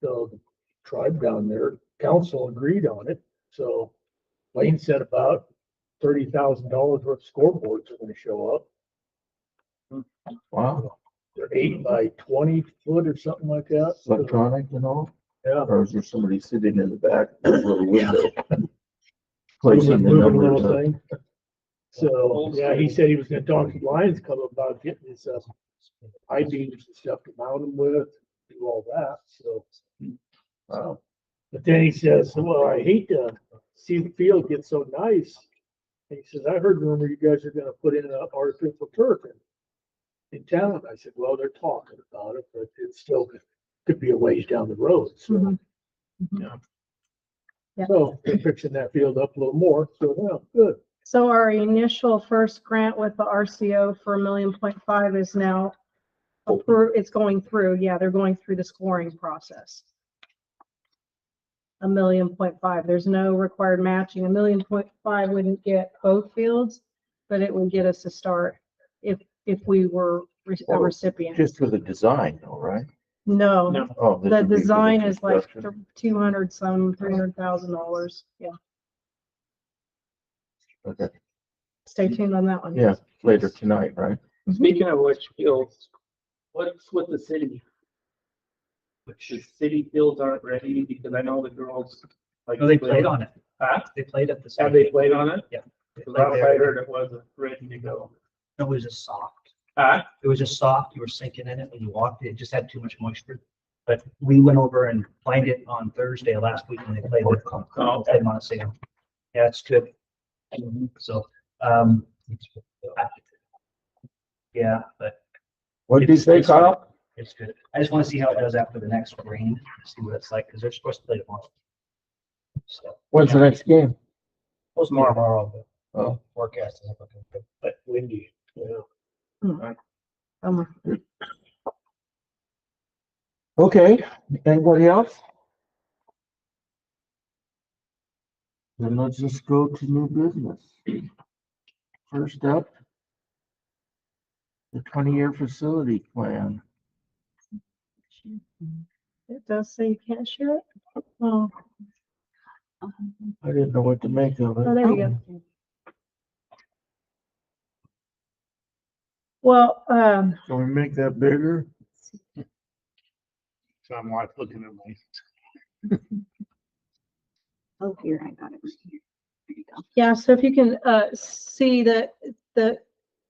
So the tribe down there, council agreed on it. So Wayne said about $30,000 worth of scoreboards are gonna show up. Wow. They're 8 by 20 foot or something like that. Electronic and all? Yeah. Or is there somebody sitting in the back with a little window? Placing the Moving numbers little up. thing. So, yeah, he said he was gonna talk to Lions Club about getting his I-beams and stuff to mount them with, do all that, so. But then he says, well, I hate to see the field get so nice. And he says, I heard rumor you guys are gonna put in an artificial turf in town. I said, well, they're talking about it, but it's still could be a ways down the road, so. Mhm. Yeah. Yeah. So they're fixing that field up a little more, so, well, good. So our initial first grant with the RCO for $1.5 million is now approved. It's going through. Yeah, they're going through the scoring process. $1.5 million. There's no required matching. $1.5 million wouldn't get both fields, but it would get us a start. if we were a Well, recipient. Just for the design though, right? No, No. Oh, this the would be for the design is like construction. $300,000. Yeah, Okay, stay tuned on that one. yeah, later tonight, right? Speaking of which fields, what's with the city? Which the city fields aren't ready because I know the girls like. No, they played on it. Huh? They played at the. Have they played on it? Yeah. They Because played I there. heard it wasn't ready to go. No, it was just soft. Huh? It was just soft. You were sinking in it when you walked. It just had too much moisture. But we went over and played it on Thursday last week when they played it. Oh, Played Montesano. Yeah, it's good. So, yeah, but What did you say, Kyle? it's good. I just want to see how it does after the next rain, see what it's like, because they're supposed to play tomorrow. So, When's the next game? tomorrow, the Oh, forecast is looking good. but windy. Yeah. okay. Anybody else? Then let's just go to new business. First up, the 20-year facility plan. It does say you can't share it. Oh, I didn't know what to make of it. oh, there you go. Well, Can we make that bigger? So I'm like looking at my. Oh, here, I got it. Here you go. yeah, so if you can see that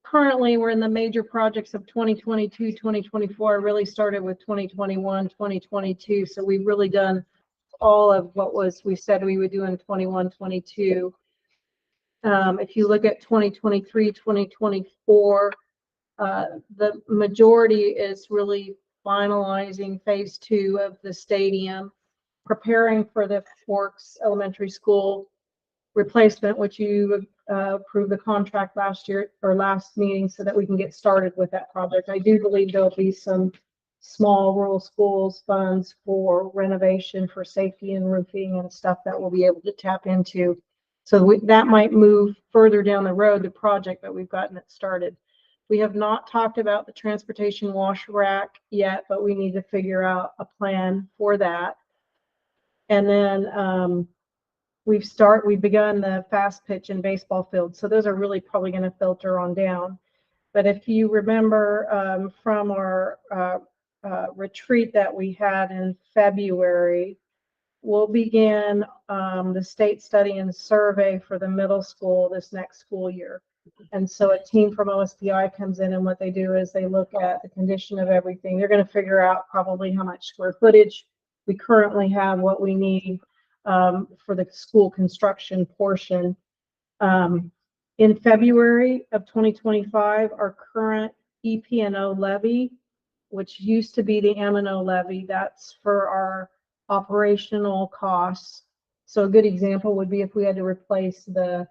currently we're in the major projects of 2022, 2024, really started with 2021, 2022. So we've really done all of what we said we would do in 21, 22. If you look at 2023, 2024, the majority is really finalizing phase 2 of the stadium, preparing for the Forks Elementary School replacement, which you approved the contract last year or last meeting so that we can get started with that project. I do believe there'll be some small rural schools funds for renovation for safety and roofing and stuff that we'll be able to tap into. So that might move further down the road, the project, but we've gotten it started. We have not talked about the transportation wash rack yet, but we need to figure out a plan for that. And then we've begun the fast pitch and baseball field. So those are really probably going to filter on down. But if you remember from our retreat that we had in February, we'll begin the state study and survey for the middle school this next school year. And so a team from OSPI comes in, and what they do is they look at the condition of everything. They're going to figure out probably how much square footage we currently have, what we need for the school construction portion. In February of 2025, our current EP&O levy, which used to be the M&O levy, that's for our operational costs. So a good example would be if we had to replace the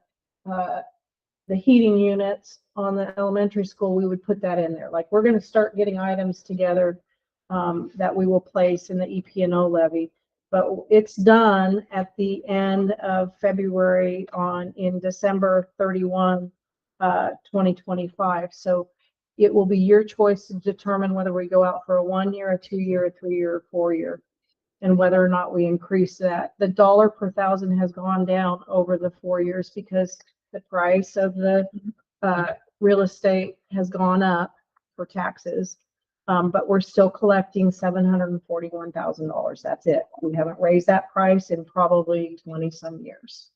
heating units on the elementary school, we would put that in there. Like, we're going to start getting items together that we will place in the EP&O levy. But it's done at the end of February in December 31, 2025. So it will be your choice to determine whether we go out for a 1 year, a 2 year, a 3 year, or 4 year, and whether or not we increase that. The dollar per thousand has gone down over the 4 years because the price of the real estate has gone up for taxes. But we're still collecting $741,000. That's it. We haven't raised that price in probably 20 some years.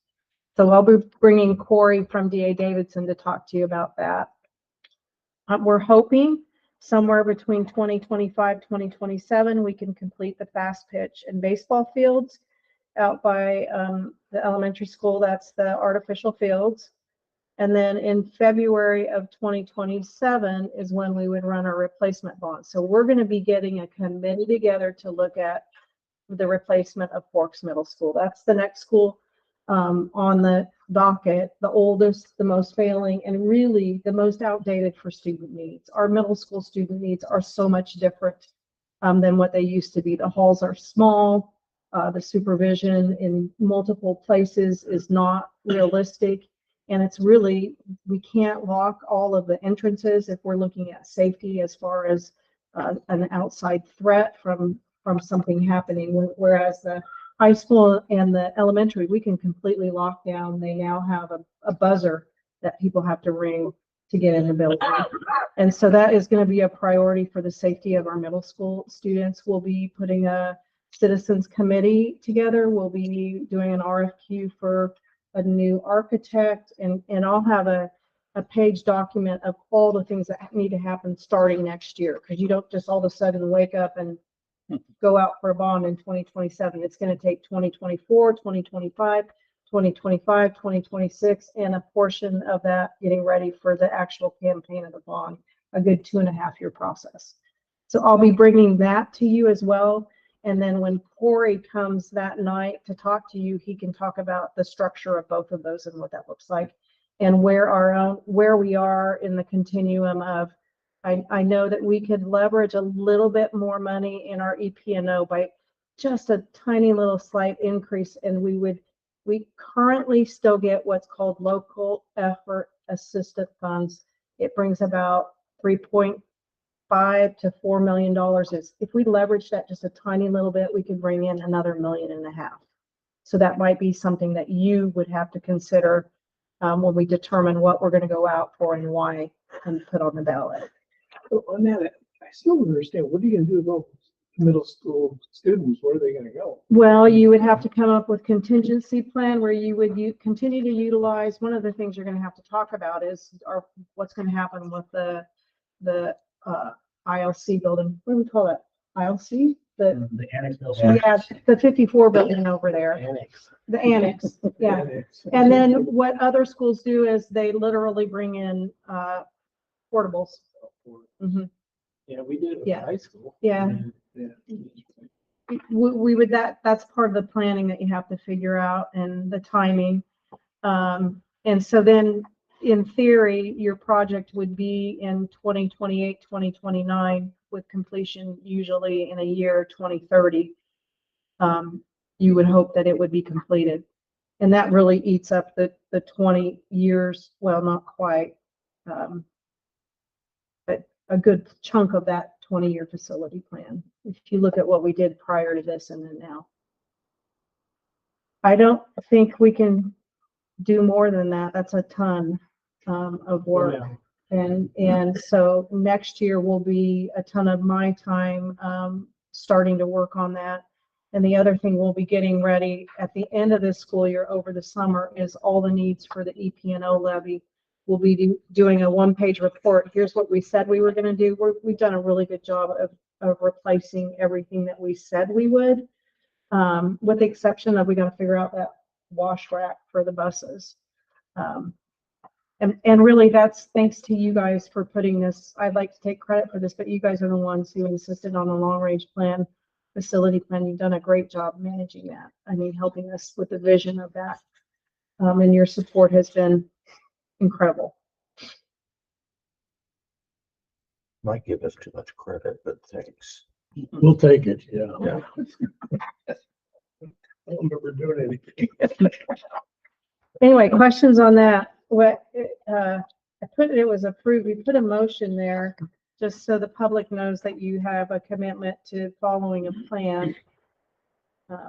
So I'll be bringing Corey from DA Davidson to talk to you about that. We're hoping somewhere between 2025, 2027, we can complete the fast pitch and baseball fields out by the elementary school. That's the artificial fields. And then in February of 2027 is when we would run our replacement bond. So we're going to be getting a committee together to look at the replacement of Forks Middle School. That's the next school on the docket, the oldest, the most failing, and really the most outdated for student needs. Our middle school student needs are so much different than what they used to be. The halls are small. The supervision in multiple places is not realistic. And it's really, we can't lock all of the entrances if we're looking at safety as far as an outside threat from something happening. Whereas the high school and the elementary, we can completely lock down. They now have a buzzer that people have to ring to get in the building. And so that is going to be a priority for the safety of our middle school students. We'll be putting a citizens committee together. We'll be doing an RFQ for a new architect, and I'll have a page document of all the things that need to happen starting next year. Because you don't just all of a sudden wake up and go out for a bond in 2027. It's going to take 2024, 2025, 2025, 2026, and a portion of that getting ready for the actual campaign of the bond, a good 2.5-year process. So I'll be bringing that to you as well. And then when Corey comes that night to talk to you, he can talk about the structure of both of those and what that looks like, and where we are in the continuum of, I know that we could leverage a little bit more money in our EP&O by just a tiny little slight increase, and we currently still get what's called local effort assistance funds. It brings about $3.5 to $4 million. If we leverage that just a tiny little bit, we could bring in another $1.5 million. So that might be something that you would have to consider when we determine what we're going to go out for and why and put on the ballot. On that, I still don't understand. What are you gonna do about middle school students? Where are they gonna go? Well, you would have to come up with contingency plan where you would continue to utilize. One of the things you're going to have to talk about is what's going to happen with the ILC building. What do we call it? ILC? The annex building. Yeah, the 54 building over there. Annex. The annex. Yeah. And then what other schools do is they literally bring in portables. Mhm. Yeah, we did it Yeah. in high school. Yeah. We would, that's part of the planning that you have to figure out, and the timing. And so then in theory, your project would be in 2028, 2029 with completion usually in a year, 2030. You would hope that it would be completed. And that really eats up the 20 years. Well, not quite. But a good chunk of that 20-year facility plan, if you look at what we did prior to this and then now. I don't think we can do more than that. That's a ton of work. And so next year will be a ton of my time starting to work on that. And the other thing we'll be getting ready at the end of this school year over the summer is all the needs for the EP&O levy. We'll be doing a 1-page report. Here's what we said we were going to do. We've done a really good job of replacing everything that we said we would, with the exception of we got to figure out that wash rack for the buses. And really that's thanks to you guys for putting this. I'd like to take credit for this, but you guys are the ones who insisted on a long-range plan, facility plan. You've done a great job managing that. I mean, helping us with the vision of that. And your support has been incredible. Might give us too much credit, but thanks. We'll take it, yeah. Yeah. I don't remember doing anything. Anyway, questions on that? What I put, it was approved. We put a motion there just so the public knows that you have a commitment to following a plan. I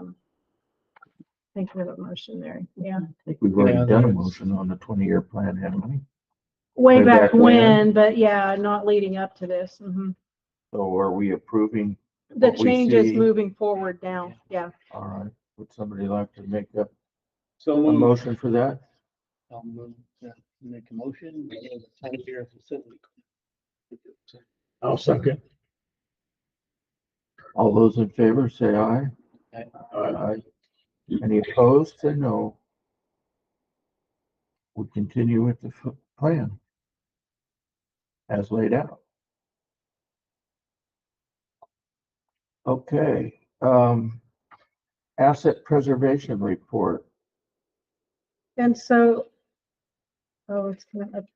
think we have a motion there. Yeah. I think we've already done a motion on the 20-year plan, haven't we? Way Way back back when, when? but yeah, not leading up to this. Mhm. So are we approving? The what we changes see? moving forward now. Yeah. All right. Would somebody like to make a So motion for that? I'll make a motion. Here facility. I'll second. All those in favor, say aye. Aye. Any opposed, say no. We continue with the plan as laid out. Okay, asset preservation report. And so, it's gonna.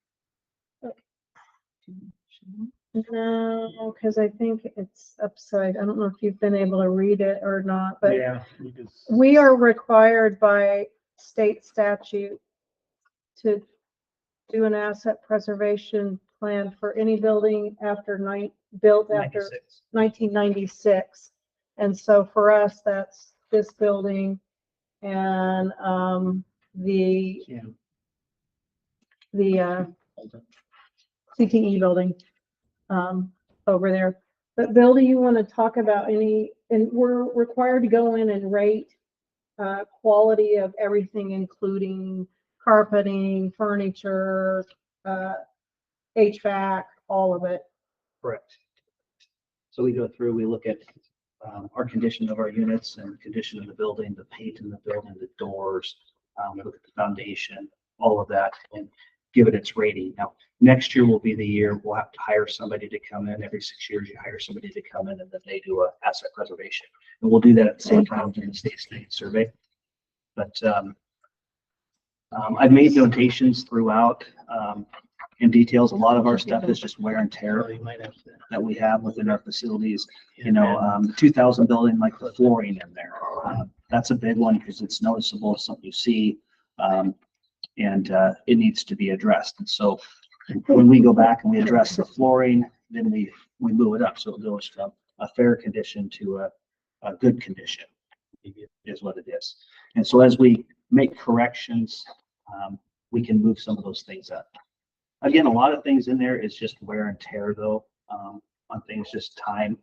No, because I think it's upside. I don't know if you've been able to read it or not, but Yeah. we are required by state statute to do an asset preservation plan for any building built after 96. 1996. And so for us, that's this building and the Yeah. the CTE building over there. But Bill, do you want to talk about any, and we're required to go in and rate quality of everything, including carpeting, furniture, HVAC, all of it. Correct. So we go through, we look at our condition of our units and condition of the building, the paint in the building, the doors, we look at the foundation, all of that, and give it its rating. Now, next year will be the year we'll have to hire somebody to come in. Every 6 years, you hire somebody to come in and then they do a asset preservation. And we'll do that at the same time during the state survey. But I've made notations throughout in details. A lot of our stuff is just wear and tear that we have within our facilities. You know, the 2000 building, like the flooring in there, that's a big one because it's noticeable. It's something you see, and it needs to be addressed. And so when we go back and we address the flooring, then we move it up. So it goes from a fair condition to a good condition is what it is. And so as we make corrections, we can move some of those things up. Again, a lot of things in there is just wear and tear though, on things, just time.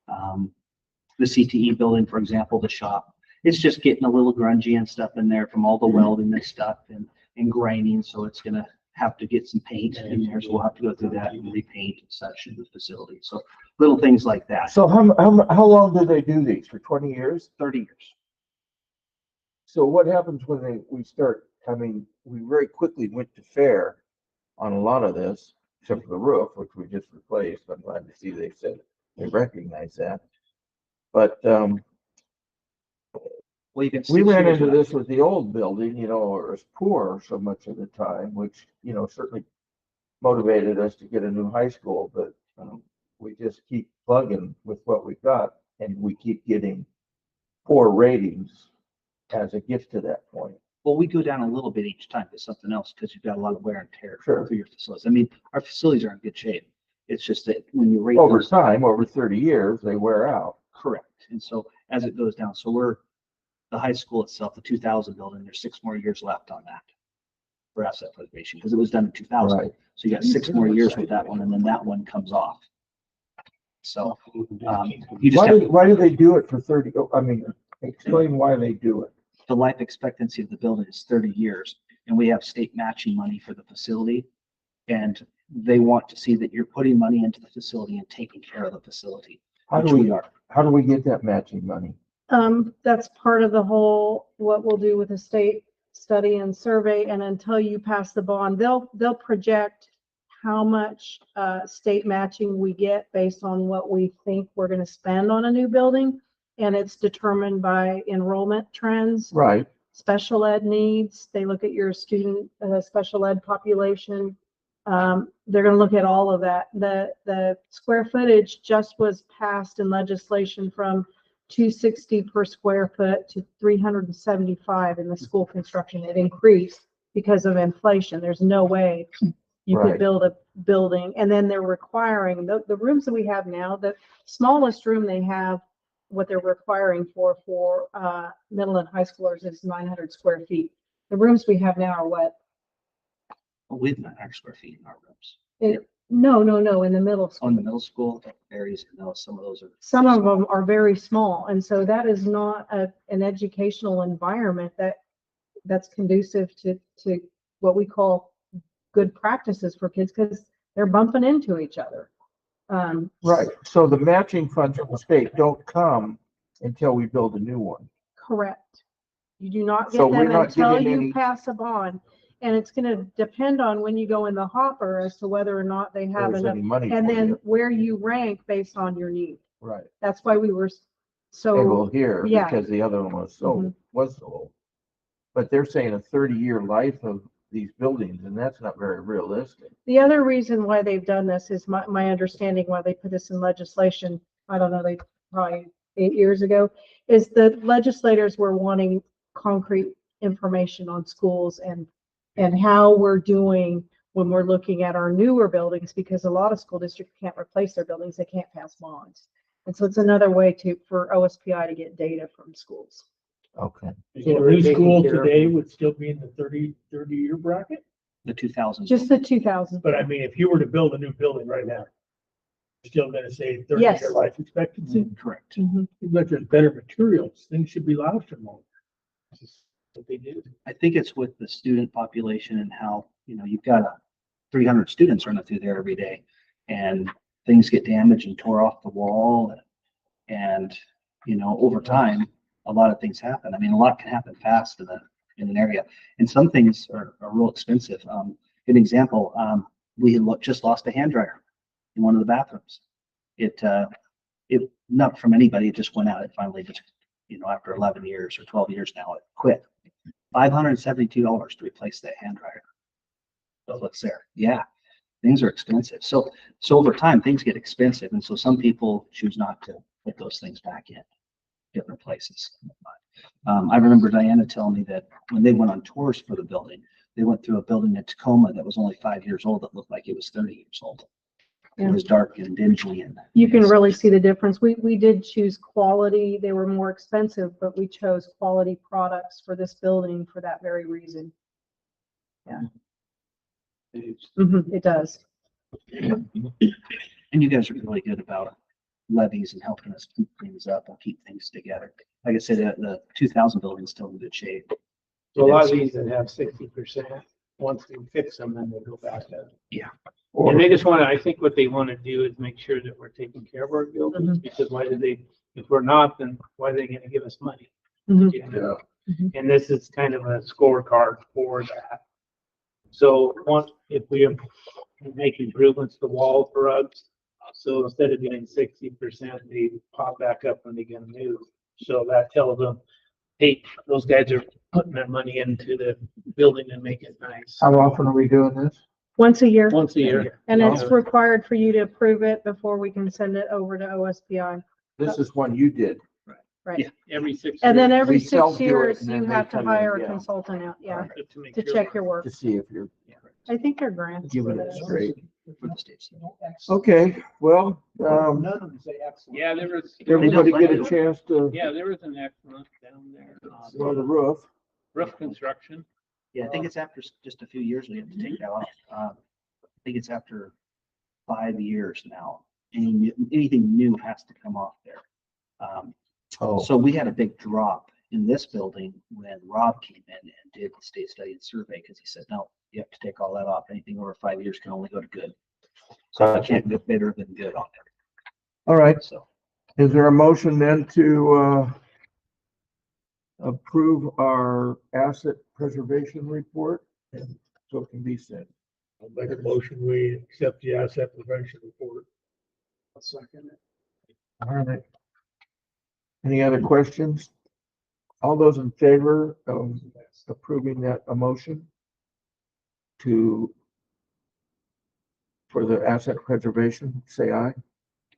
The CTE building, for example, the shop, it's just getting a little grungy and stuff in there from all the welding and stuff and grinding. So it's going to have to get some paint in there. So we'll have to go through that and repaint and such in the facility. So little things like that. So how long do they do these? For 20 years? 30 years. So what happens when we start, I mean, we very quickly went to fair on a lot of this, except for the roof, which we just replaced. I'm glad to see they said they recognize that. But Well, you get we 6 ran years into left. this with the old building, you know, it was poor so much of the time, which, you know, certainly motivated us to get a new high school, but we just keep plugging with what we got and we keep getting poor ratings as it gets to that point. Well, we go down a little bit each time to something else because you've got a lot of wear and tear Sure. through your facilities. I mean, our facilities are in good shape. It's just that when you rate Over those, time, over 30 years, they wear out. correct. And so as it goes down, so the high school itself, the 2000 building, there's 6 more years left on that for asset preservation because it was done in 2000. Right. So you got 6 more years with that one, and then that one comes off. So you just have Why do they do it for 30? I mean, explain why they do it. the life expectancy of the building is 30 years, and we have state matching money for the facility. And they want to see that you're putting money into the facility and taking care of the facility, How which do we we are. How do we get that matching money? That's part of the whole, what we'll do with the state study and survey. And until you pass the bond, they'll project how much state matching we get based on what we think we're going to spend on a new building. And it's determined by enrollment trends, Right. special ed needs. They look at your student special ed population. They're going to look at all of that. The square footage just was passed in legislation from 260 per square foot to 375 in the school construction. It increased because of inflation. There's no way you could Right. build a building. And then they're requiring the rooms that we have now, the smallest room they have, what they're requiring for middle and high schoolers is 900 square feet. The rooms we have now are what? With 900 square feet in our rooms. No, in the middle school. On the middle school, it varies. You know, some of those are. Some of them are very small. And so that is not an educational environment that's conducive to what we call good practices for kids because they're bumping into each other. Right. So the matching funds from the state don't come until we build a new one. Correct. You do not So get we're them not until getting you any- pass a bond. And it's going to depend on when you go in the hopper as to whether or not they have There's enough. any money And for then you. where you rank based on your need. Right. That's why we were Able so, here yeah. because the other one was so old. But they're saying a 30-year life of these buildings, and that's not very realistic. the other reason why they've done this is my understanding why they put this in legislation. I don't know, they probably 8 years ago, is the legislators were wanting concrete information on schools and and how we're doing when we're looking at our newer buildings, because a lot of school districts can't replace their buildings, they can't pass bonds. And so it's another way for OSPI to get data from schools. Okay. So a new school today would still be in the 30-year bracket? The 2000. Just the 2000. But I mean, if you were to build a new building right now, you're still gonna say 30-year Yes. life expectancy? Correct. Mhm. But there's better materials, things should be lasting longer. That's what they do. I think it's with the student population and how, you've got 300 students running through there every day, and things get damaged and tore off the wall. And, over time, a lot of things happen. I mean, a lot can happen fast in an area, and some things are real expensive. An example, we just lost a hand dryer in one of the bathrooms. It not from anybody, it just went out. It finally just, after 11 years or 12 years now, it quit. $572 to replace that hand dryer. So what's there? Yeah, things are expensive. So over time, things get expensive. And so some people choose not to put those things back in different places. I remember Diana telling me that when they went on tours for the building, they went through a building in Tacoma that was only 5 years old that looked like it was 30 years old. It was dark and dingy. And You can really see the difference. We did choose quality. They were more expensive, but we chose quality products for this building for that very reason. Yeah. It does. And you guys are really good about levies and helping us keep things up and keep things together. Like I said, the 2000 building is still in good shape. So a lot of these that have 60%, once we fix them, then they go back up. Yeah. And they just want to, I think what they want to do is make sure that we're taking care of our buildings, because if we're not, then why are they going to give us money? Mhm. You know? And this is kind of a scorecard for that. So if we make improvements to wall for rugs, so instead of getting 60%, they pop back up when they get new. So that tells them, hey, those guys are putting their money into the building and make it nice. How often are we doing this? Once a year. Once a year. And it's Yeah. required for you to approve it before we can send it over to OSPI. This is one you did. Right. Yeah. Every 6 years. And then every We 6 self-do it, years, and then you they have to come in, hire a yeah. consultant out, yeah, make to sure check your work. To see if you're I think they're grants. giving for it this. straight. For the states. Okay, well, None of them say excellent. Yeah, there was. everybody get a chance to, Yeah, there was an excellent down there. well, the roof. Roof construction. Yeah, I think it's after just a few years we have to take that off. I think it's after 5 years now. Anything new has to come off there. So we had a big drop in this building when Rob came in and did the state study and survey, because he said, no, you have to take all that off. Anything over 5 years can only go to good. So I can't get better than good on there. All right, So is there a motion then to approve our asset preservation report? So it can be sent. I'll make a motion, we accept the asset prevention report. I'll second it. All right. Any other questions? All those in favor of approving that motion for the asset preservation, say aye.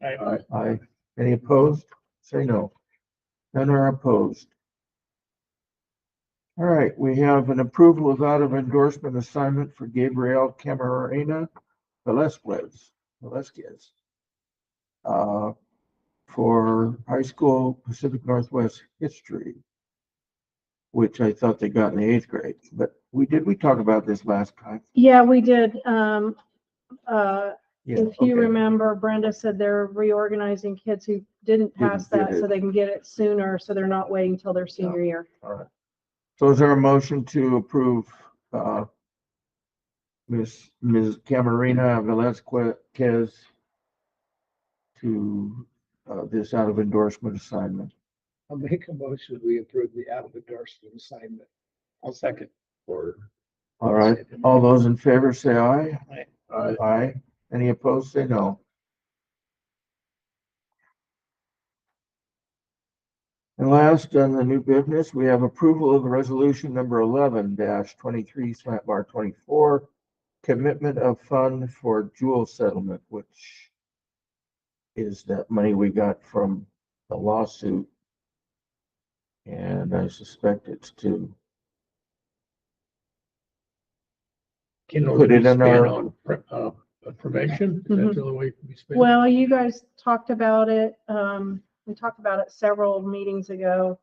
Aye. Any opposed? Say no. None are opposed. All right, we have an approval without of endorsement assignment for Gabriel Camarena Velasquez. For high school Pacific Northwest history, which I thought they got in the 8th grade, but we talk about this last time? Yeah, we did. Yeah, If you okay. remember, Brenda said they're reorganizing kids who didn't pass Didn't get that so it. they can get it sooner, so they're not waiting till their senior year. All right. So is there a motion to approve, Ms. Camarena Velasquez to, this out of endorsement assignment? I'll make a motion, we approve the out of endorsement assignment. I'll second. All right, all those in favor say aye. Aye. Aye. Any opposed, say no. And last, on the new business, we have approval of resolution number 11-23/24, commitment of fund for Jewel settlement, which is that money we got from the lawsuit. And I suspect it's to Can Put it it be in spent our- on prevention? Is that Mhm. the only way it can be spent? Well, you guys talked about it, we talked about it several meetings ago,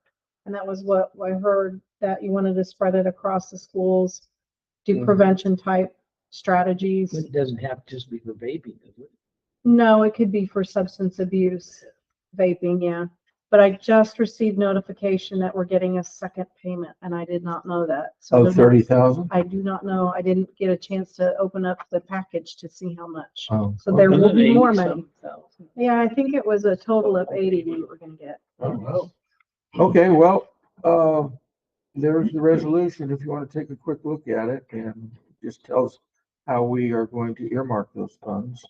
and that was what I heard, that you wanted to spread it across the schools, do Mhm. prevention type strategies. It doesn't have to just be for vaping, does it? No, it could be for substance abuse, vaping, yeah. But I just received notification that we're getting a second payment, and I did not know that. So Oh, there's- 30,000? I do not know. I didn't get a chance to open up the package to see how much. Oh, So there will be more money. 80-something. Yeah, I think it was a total of 80 we were gonna get. Oh, wow. okay, well, there's the resolution, if you want to take a quick look at it, and just tells how we are going to earmark those funds,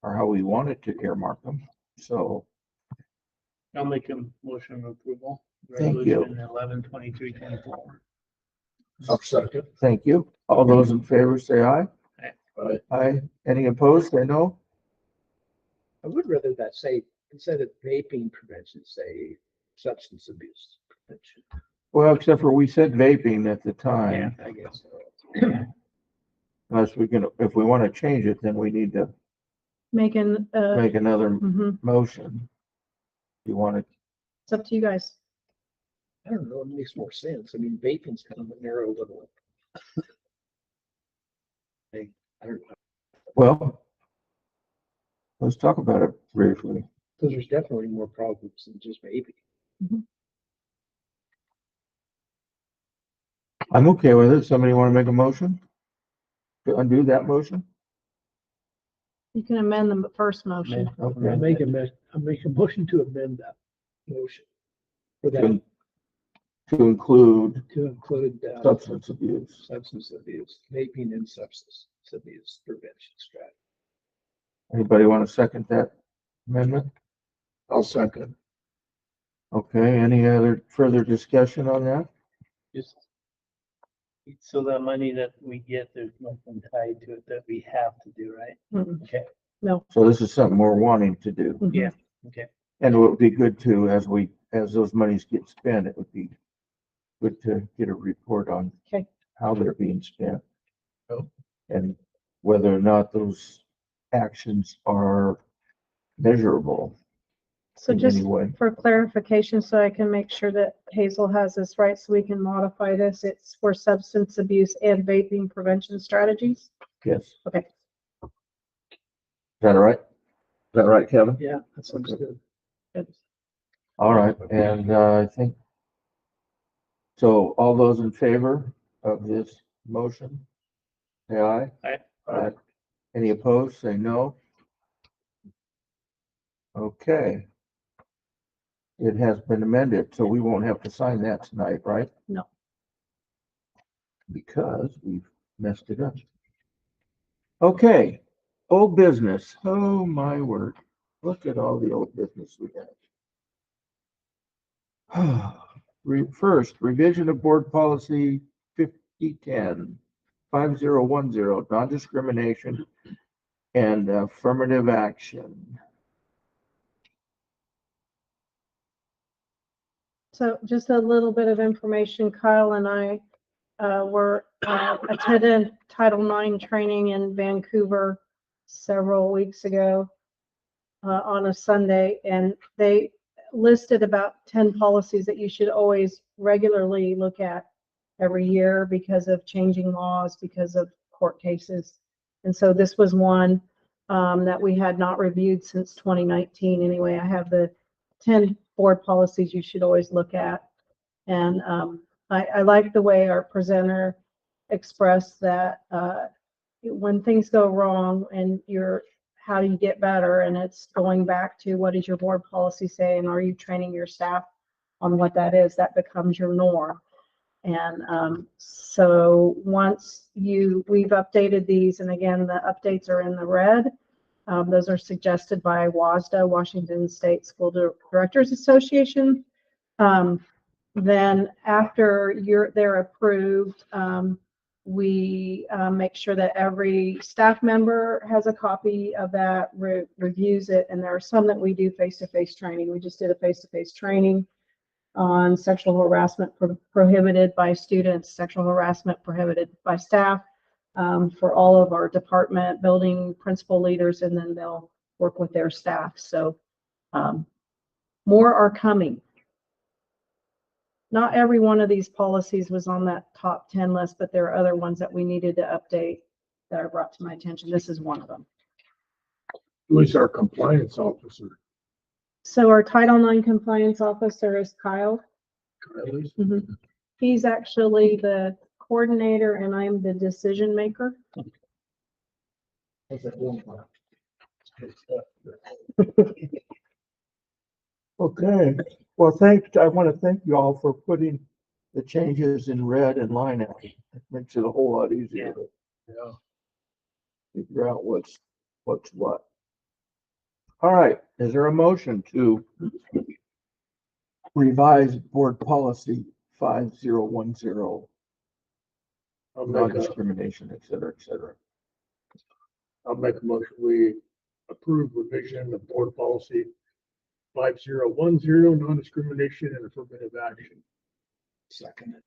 or how we wanted to earmark them, so. I'll make a motion of approval. Thank you. Resolution 11/23/24. I'll second. Thank you. All those in favor say aye. Aye. Aye. Any opposed, say no. I would rather that say, instead of vaping prevention, say substance abuse prevention. Well, except for we said vaping at the time. I guess so. Unless we can, if we want to change it, then we need to Making, make another mhm. motion. You want to, It's up to you guys. I don't know, it makes more sense. I mean, vaping's kind of a narrow little. I don't know, well, let's talk about it briefly. because there's definitely more problems than just vaping. I'm okay with it. Somebody want to make a motion? To undo that motion? You can amend the first motion. Okay. I'll make a motion to amend that motion. For that, To include To include substance abuse. substance abuse, vaping and substance abuse prevention strategy. Anybody want to second that amendment? I'll second. Okay, any other further discussion on that? Just, so the money that we get, there's nothing tied to it that we have to do, right? Mhm. Okay, No. So this is something we're wanting to do. Mhm. yeah, okay. And it would be good to, as those monies get spent, it would be good to get a report on Okay. how they're being spent. Oh. And whether or not those actions are measurable So in just any way. for clarification, so I can make sure that Hazel has this right, so we can modify this, it's for substance abuse and vaping prevention strategies? Yes. Okay. Is that all right? Is that right, Kevin? Yeah, that sounds good. All right, and I think, so all those in favor of this motion, say aye. Aye. Aye. Any opposed, say no. Okay. It has been amended, so we won't have to sign that tonight, right? No. Because we've messed it up. Okay, old business. Oh, my word. Look at all the old business we have. First, revision of board policy 5010, 5010, non-discrimination and affirmative action. So just a little bit of information, Kyle and I were attended Title IX training in Vancouver several weeks ago on a Sunday, and they listed about 10 policies that you should always regularly look at every year because of changing laws, because of court cases. And so this was one that we had not reviewed since 2019. Anyway, I have the 10 board policies you should always look at. And I like the way our presenter expressed that when things go wrong and how do you get better? And it's going back to what does your board policy say? And are you training your staff on what that is? That becomes your norm. And so once we've updated these, and again, the updates are in the red. Those are suggested by WASDA, Washington State School Directors Association. Then after they're approved, we make sure that every staff member has a copy of that, reviews it, and there are some that we do face-to-face training. We just did a face-to-face training on sexual harassment prohibited by students, sexual harassment prohibited by staff, for all of our department, building principal leaders, and then they'll work with their staff. So more are coming. Not every one of these policies was on that top 10 list, but there are other ones that we needed to update that are brought to my attention. This is one of them. Who is our compliance officer? So our Title IX compliance officer is Kyle. Kylie's? Mhm. He's actually the coordinator and I'm the decision maker. How's that going? Okay, well, thanks, I want to thank you all for putting the changes in red and line out. It makes it a whole lot easier to Yeah. figure out what's what. All right, is there a motion to revise board policy 5010, I'll make a, non-discrimination, et cetera, et cetera? I'll make a motion. We approve revision of board policy 5010, non-discrimination and affirmative action. Second.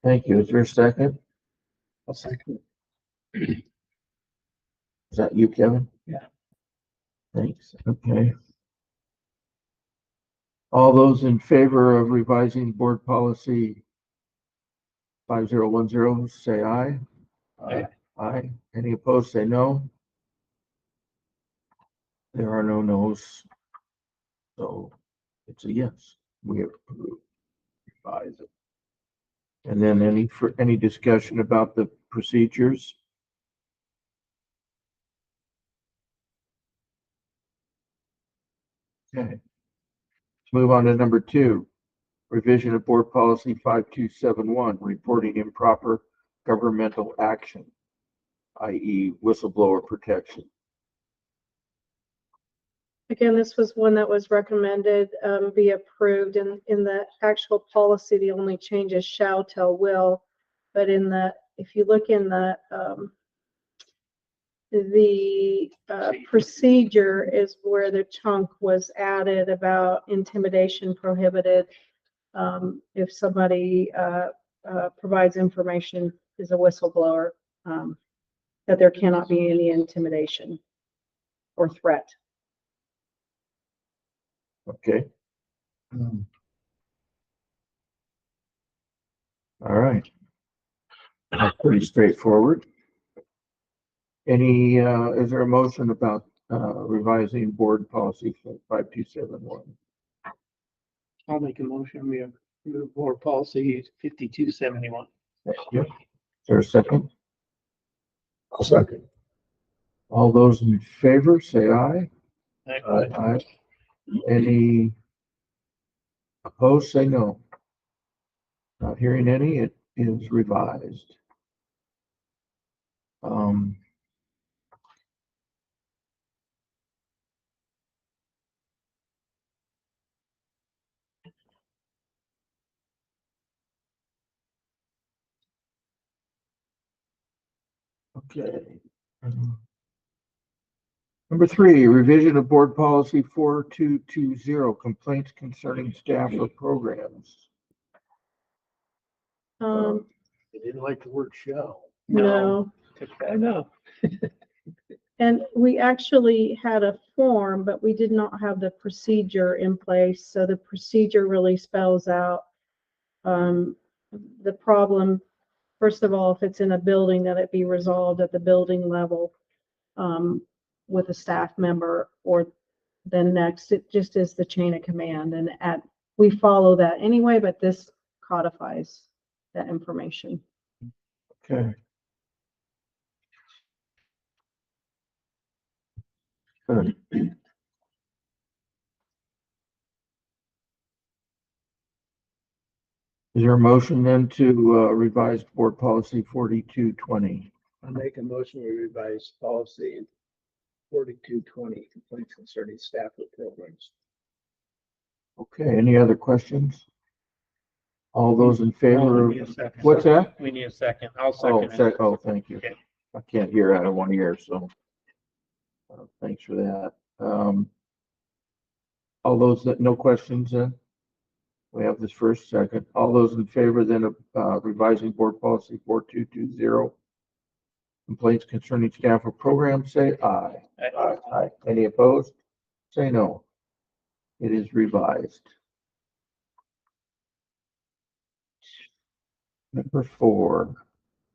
Thank you. Is there a second? I'll second. Is that you, Kevin? Yeah. Thanks. Okay. All those in favor of revising board policy 5010, say aye. Aye. Aye. Any opposed, say no. There are no no's. So it's a yes. We have approved. Revise it. And then any discussion about the procedures? Okay. Let's move on to number 2. Revision of board policy 5271, reporting improper governmental action, i.e. whistleblower protection. Again, this was one that was recommended be approved. And in the actual policy, the only change is shall tell will. But if you look in the procedure is where the chunk was added about intimidation prohibited. If somebody provides information is a whistleblower, that there cannot be any intimidation or threat. Okay. All right. That's pretty straightforward. Is there a motion about revising board policy 5271? I'll make a motion. We approve board policy 5271. Yep. Is there a second? I'll second. All those in favor, say aye. Aye. Aye. Any opposed, say no. Not hearing any, it is revised. Okay. Number 3, revision of board policy 4220, complaints concerning staff or programs. Um, They didn't like the word shall. no. I know. And we actually had a form, but we did not have the procedure in place. So the procedure really spells out the problem. First of all, if it's in a building, that it be resolved at the building level with a staff member, or then next, it just is the chain of command. And we follow that anyway, but this codifies that information. Okay. Good. Is there a motion then to revise board policy 4220? I'll make a motion to revise policy 4220, complaints concerning staff or programs. Okay, any other questions? All those in favor We need a of, second. what's that? We need a second. I'll second it. Oh, thank you. Okay. I can't hear out of one ear, so thanks for that. All those that, no questions then? We have this first, second. All those in favor then of revising board policy 4220, Complaints concerning staff or program, say aye. Aye. Aye. Any opposed? Say no. It is revised. Number 4,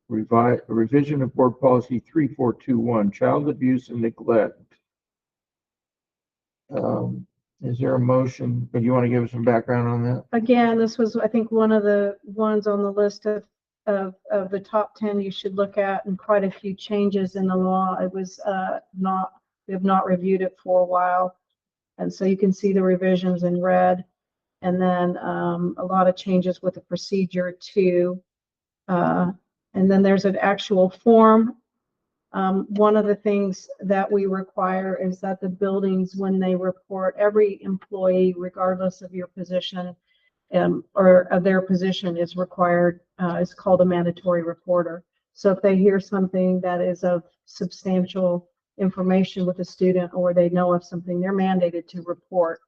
revision of board policy 3421, child abuse and neglect. Is there a motion? But you want to give us some background on that? Again, this was, I think, one of the ones on the list of the top 10 you should look at, and quite a few changes in the law. It was we have not reviewed it for a while. And so you can see the revisions in red, and then a lot of changes with the procedure too. And then there's an actual form. One of the things that we require is that the buildings, when they report, every employee, regardless of your position or of their position, is required, is called a mandatory reporter. So if they hear something that is of substantial information with a student, or they know of something, they're mandated to report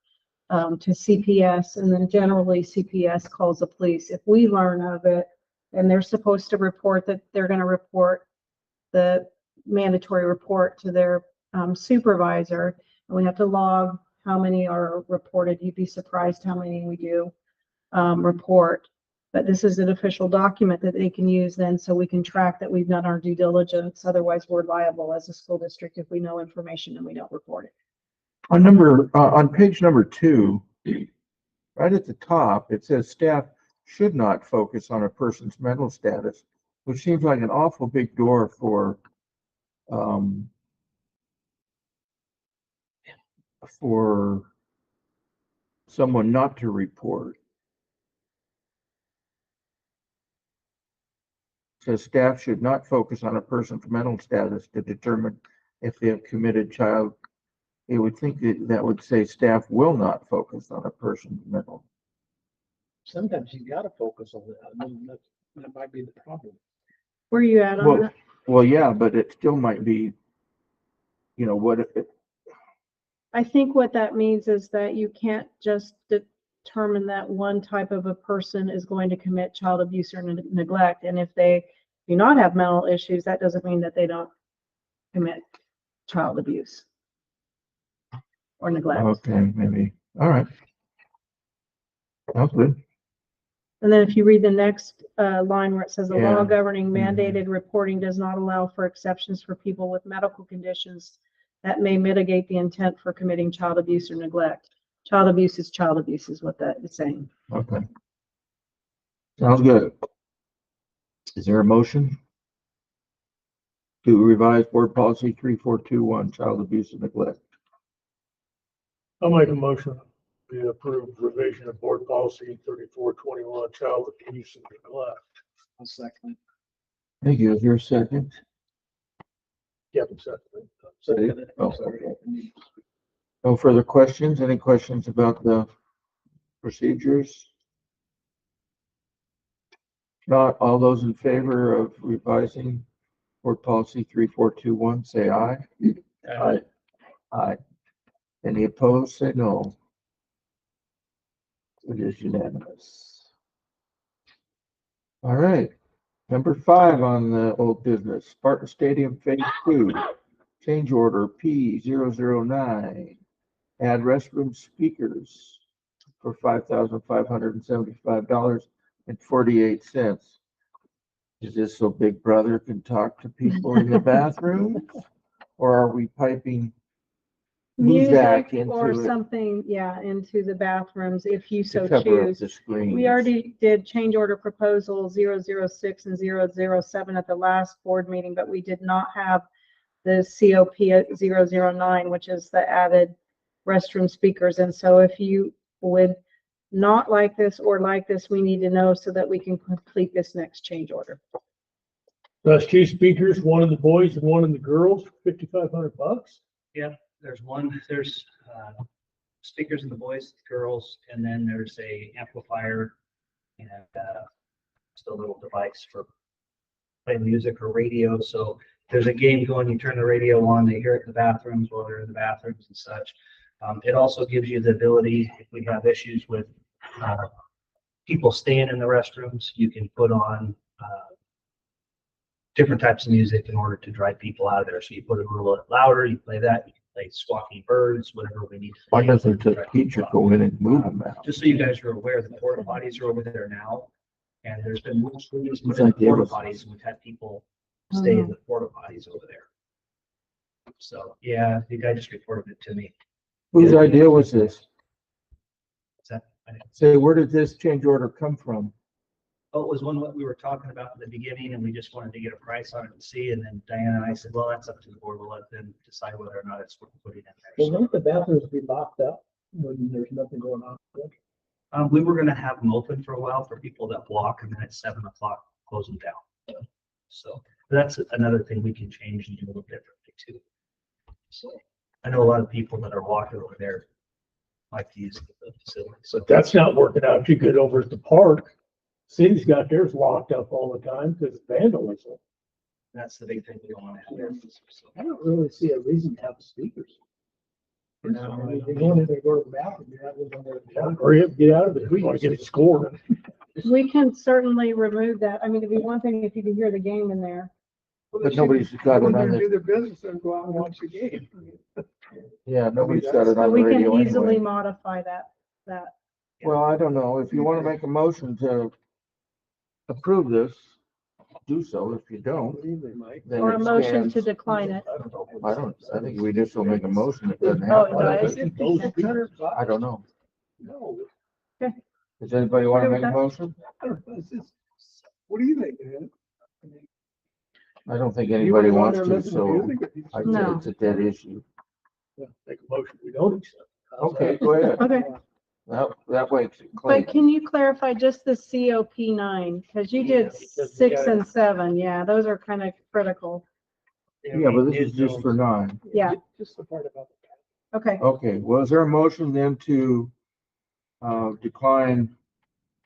to CPS, and then generally CPS calls the police. If we learn of it, and they're supposed to report, that they're going to report the mandatory report to their supervisor, and we have to log how many are reported. You'd be surprised how many we do report. But this is an official document that they can use then, so we can track that we've done our due diligence. Otherwise, we're liable as a school district if we know information and we don't report it. On page number 2, right at the top, it says staff should not focus on a person's mental status, which seems like an awful big door for someone not to report. It says staff should not focus on a person's mental status to determine if they have committed child. You would think that would say staff will not focus on a person's mental. Sometimes you gotta focus on that. I mean, that might be the problem. Where are you at on that? Well, yeah, but it still might be, what if it, I think what that means is that you can't just determine that one type of a person is going to commit child abuse or neglect. And if they do not have mental issues, that doesn't mean that they don't commit child abuse or neglect. okay, maybe. All right. Sounds good. And then if you read the next line where it says the law Yeah. governing mandated reporting does not allow for exceptions for people with medical conditions that may mitigate the intent for committing child abuse or neglect. Child abuse is what that is saying. Okay. Sounds good. Is there a motion to revise board policy 3421, child abuse and neglect? I'll make a motion to approve revision of board policy 3421, child abuse and neglect. I'll second. Thank you. Is there a second? Kevin seconded. Oh, okay. No further questions? Any questions about the procedures? Not all those in favor of revising board policy 3421, say aye. Aye. Aye. Any opposed, say no. It is unanimous. All right. Number 5 on the old business, Spartan Stadium Phase 2, change order P009, add restroom speakers for $5,575.48. Is this so Big Brother can talk to people in the bathroom? Or are we piping Music into or it something, yeah, into the bathrooms if you to so cover up choose. the screens? We already did change order proposal 006 and 007 at the last board meeting, but we did not have the COP at 009, which is the added restroom speakers. And so if you would not like this or like this, we need to know so that we can complete this next change order. That's 2 speakers, one in the boys and one in the girls, $5,500. There's speakers in the boys, girls, and then there's a amplifier and just a little device for playing music or radio. So there's a game going, you turn the radio on, they hear it in the bathrooms while they're in the bathrooms and such. It also gives you the ability, if we have issues with people staying in the restrooms, you can put on different types of music in order to drive people out of there. So you put it a little louder, you play that, you can play Squawky Birds, whatever we need to Why play. doesn't the teacher go in and move them out? Just so you guys are aware, the porta potties are over there now. And there's been rules put in the Looks like porta it was- potties, and we've had people stay in the porta potties over there. So, yeah, the guy just reported it to me. Whose idea was this? Is that, I didn't- Say, where did this change order come from? Oh, it was one that we were talking about in the beginning, and we just wanted to get a price on it and see, and then Diana and I said, well, that's up to the board, we'll let them decide whether or not it's worth putting in Well, there. won't the bathrooms be locked up when there's nothing going on? We were gonna have them open for a while for people that walk, and then at 7 o'clock, close them down. So that's another thing we can change and do a little differently too. So I know a lot of people that are walking over there like to use the facility, so But that's not working out too good over at the park. City's got theirs locked up all the time because vandalism. that's the big thing we don't want to have there. So, I don't really see a reason to have speakers. You know, I mean, they go in there, go to the bathroom, you're not living there. Hurry up, get out of it. We want to get it scored. We can certainly remove that. I mean, it'd be one thing if you could hear the game in there. But nobody's got it on Do the, their business and go out and watch the game. yeah, nobody's got it So on the we can radio easily anyway. modify that. Well, I don't know. If you want to make a motion to approve this, do so. If you don't, then Or a it motion to stands. decline it. I think we just will make a motion. It doesn't Oh, have. it does? I don't know. No. Does anybody want to make a motion? What do you think, man? I don't think anybody wants to, so I say No. it's a dead issue. Make a motion, we don't accept. Okay, go ahead. Okay, That way it's but clean. can you clarify just the COP9? Because you did because we 6 gotta- and 7. Yeah, those are kind of critical. Yeah, but this is just for 9. Yeah. Just the part about the. Okay, Okay, well, is there a motion then to decline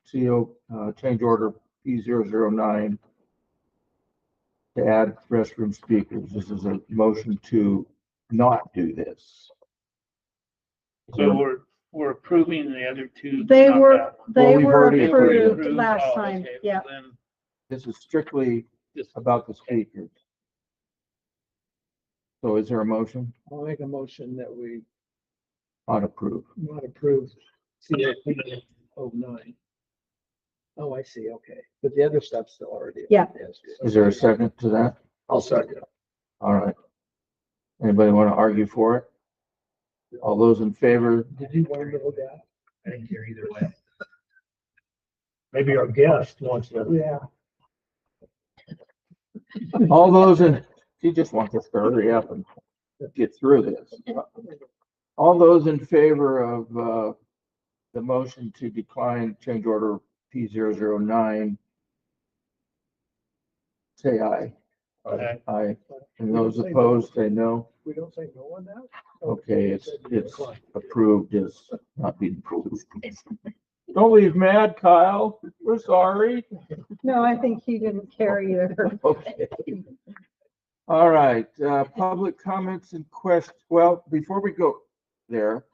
change order P009 to add restroom speakers? This is a motion to not do this. So we're approving the other two. they not were, that. they we've were already approved Approved? last Oh, time. okay, Yeah. well then This is strictly just- about the speakers. So is there a motion I'll make a motion that we on approve? not approve COP 09. Oh, I see, okay, but the other stuff's still already. Yeah. Is there a second to that? I'll second. All right. Anybody want to argue for it? All those in favor? Did you want to know that? I didn't care either way. Maybe our guest wants to. Yeah. All those in, he just wants us to hurry up and get through this. All those in favor of the motion to decline change order P009, say aye. Aye. Aye. And those opposed, say no. We don't say no on that? Okay, it's approved as not being approved. Don't leave mad, Kyle. We're sorry. No, I think he didn't care either. Okay. All right, public comments and questions. Well, before we go there,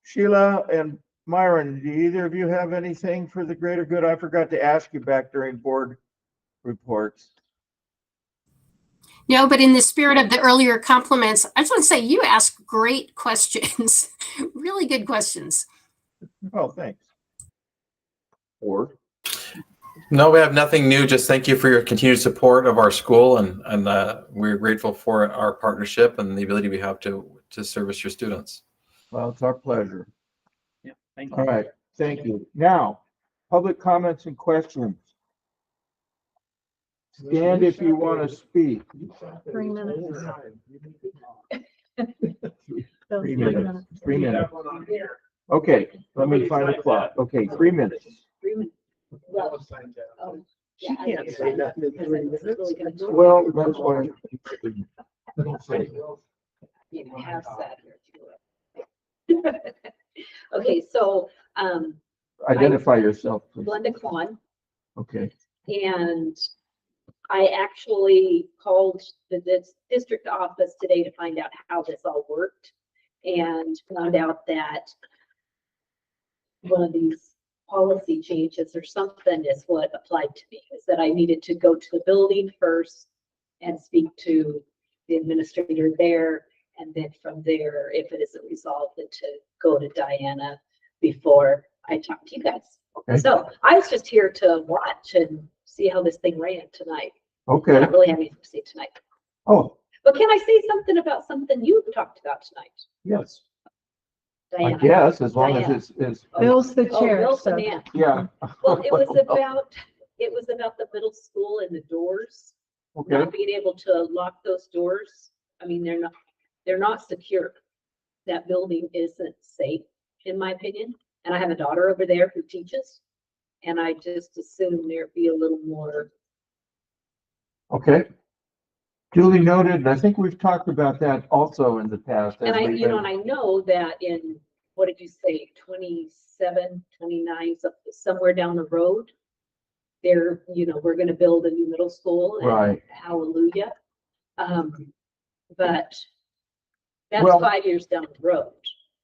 Sheila and Myron, do either of you have anything for the greater good? I forgot to ask you back during board reports. No, but in the spirit of the earlier compliments, I just want to say you ask great questions, really good questions. Oh, thanks. Board. No, we have nothing new. Just thank you for your continued support of our school, and we're grateful for our partnership and the ability we have to service your students. Well, it's our pleasure. Yeah, thank All you. right, thank you. Now, public comments and questions. Stand if you want to speak. 3 minutes. So, 3 minutes. 3 minutes. Okay, let me find the clock. Okay, 3 minutes. She can't say nothing in 3 minutes. Well, that's why. You have said. Okay, so, Identify yourself, please. Glenda Kwan, Okay, and I actually called the district office today to find out how this all worked, and found out that one of these policy changes or something is what applied to me, is that I needed to go to the building first and speak to the administrator there. And then from there, if it isn't resolved, then to go to Diana before I talk to you guys. Okay. So I was just here to watch and see how this thing ran tonight. I Okay. don't really have anything to say tonight. Oh, But can I say something about something you talked about tonight, yes, I Diana? guess, as long as Diana. it's, Bill's the Oh, chair, Bill's the so. man. yeah. Well, it was about the middle school and the doors, Okay, not being able to lock those doors. I mean, they're not secure. That building isn't safe, in my opinion. And I have a daughter over there who teaches, and I just assume there'd be a little more. okay. Duly noted, and I think we've talked about that also in the past. And as I, we've you know, been- and I know that in, what did you say, 27, 29, somewhere down the road, there, you know, we're gonna build a new middle school. And Right. hallelujah. But that's Well- 5 years down the road.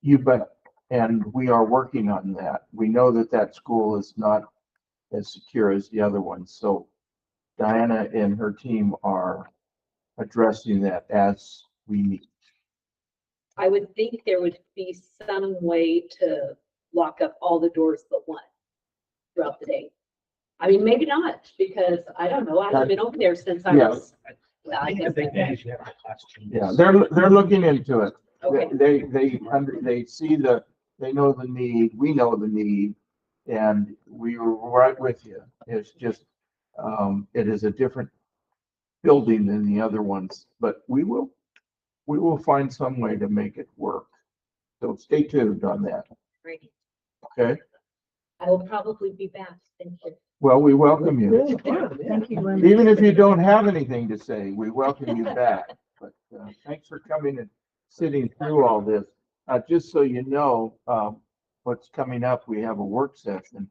You bet. And we are working on that. We know that that school is not as secure as the other ones. So Diana and her team are addressing that as we meet. I would think there would be some way to lock up all the doors but one throughout the day. I mean, maybe not, because I don't know, I haven't been over there since I Yeah. was, well, I guess. Yeah, they're looking into it. Okay, They see they know the need, we know the need, and we were right with you. It's just, it is a different building than the other ones, but we will find some way to make it work. So stay tuned on that, great. okay? I will probably be back. Thank you. Well, we welcome you. Thank you, Linda. Even if you don't have anything to say, we welcome you back. But thanks for coming and sitting through all this. Just so you know, what's coming up, we have a work session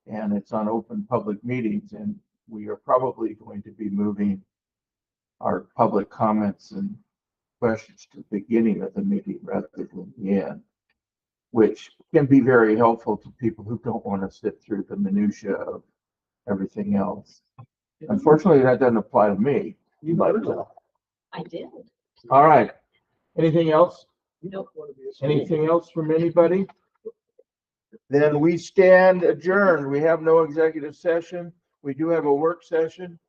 and it's on open public meetings, and we are probably going to be moving our public comments and questions to the beginning of the meeting rather than the end, which can be very helpful to people who don't want to sit through the minutia of everything else. Unfortunately, that doesn't apply to me. You might as well. I did. All right. Anything else? Nope. Anything else from anybody? Then we stand adjourned. We have no executive session. We do have a work session.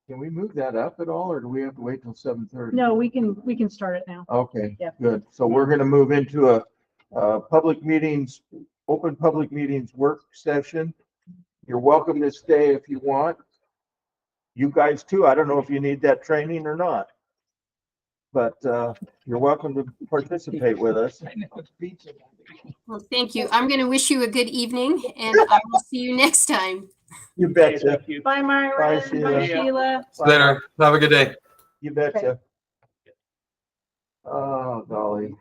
Can we move that up at all, or do we have to wait till 7:30? No, we can start it now. Okay, Yeah. good. So we're gonna move into a public meetings, open public meetings work session. You're welcome to stay if you want. You guys too. I don't know if you need that training or not. But you're welcome to participate with us. Well, thank you. I'm going to wish you a good evening and I will see you next time. You betcha. Bye, Myra. Bye, Bye, Sheila. Sheila. Later. Have a good day. You betcha. Oh, golly.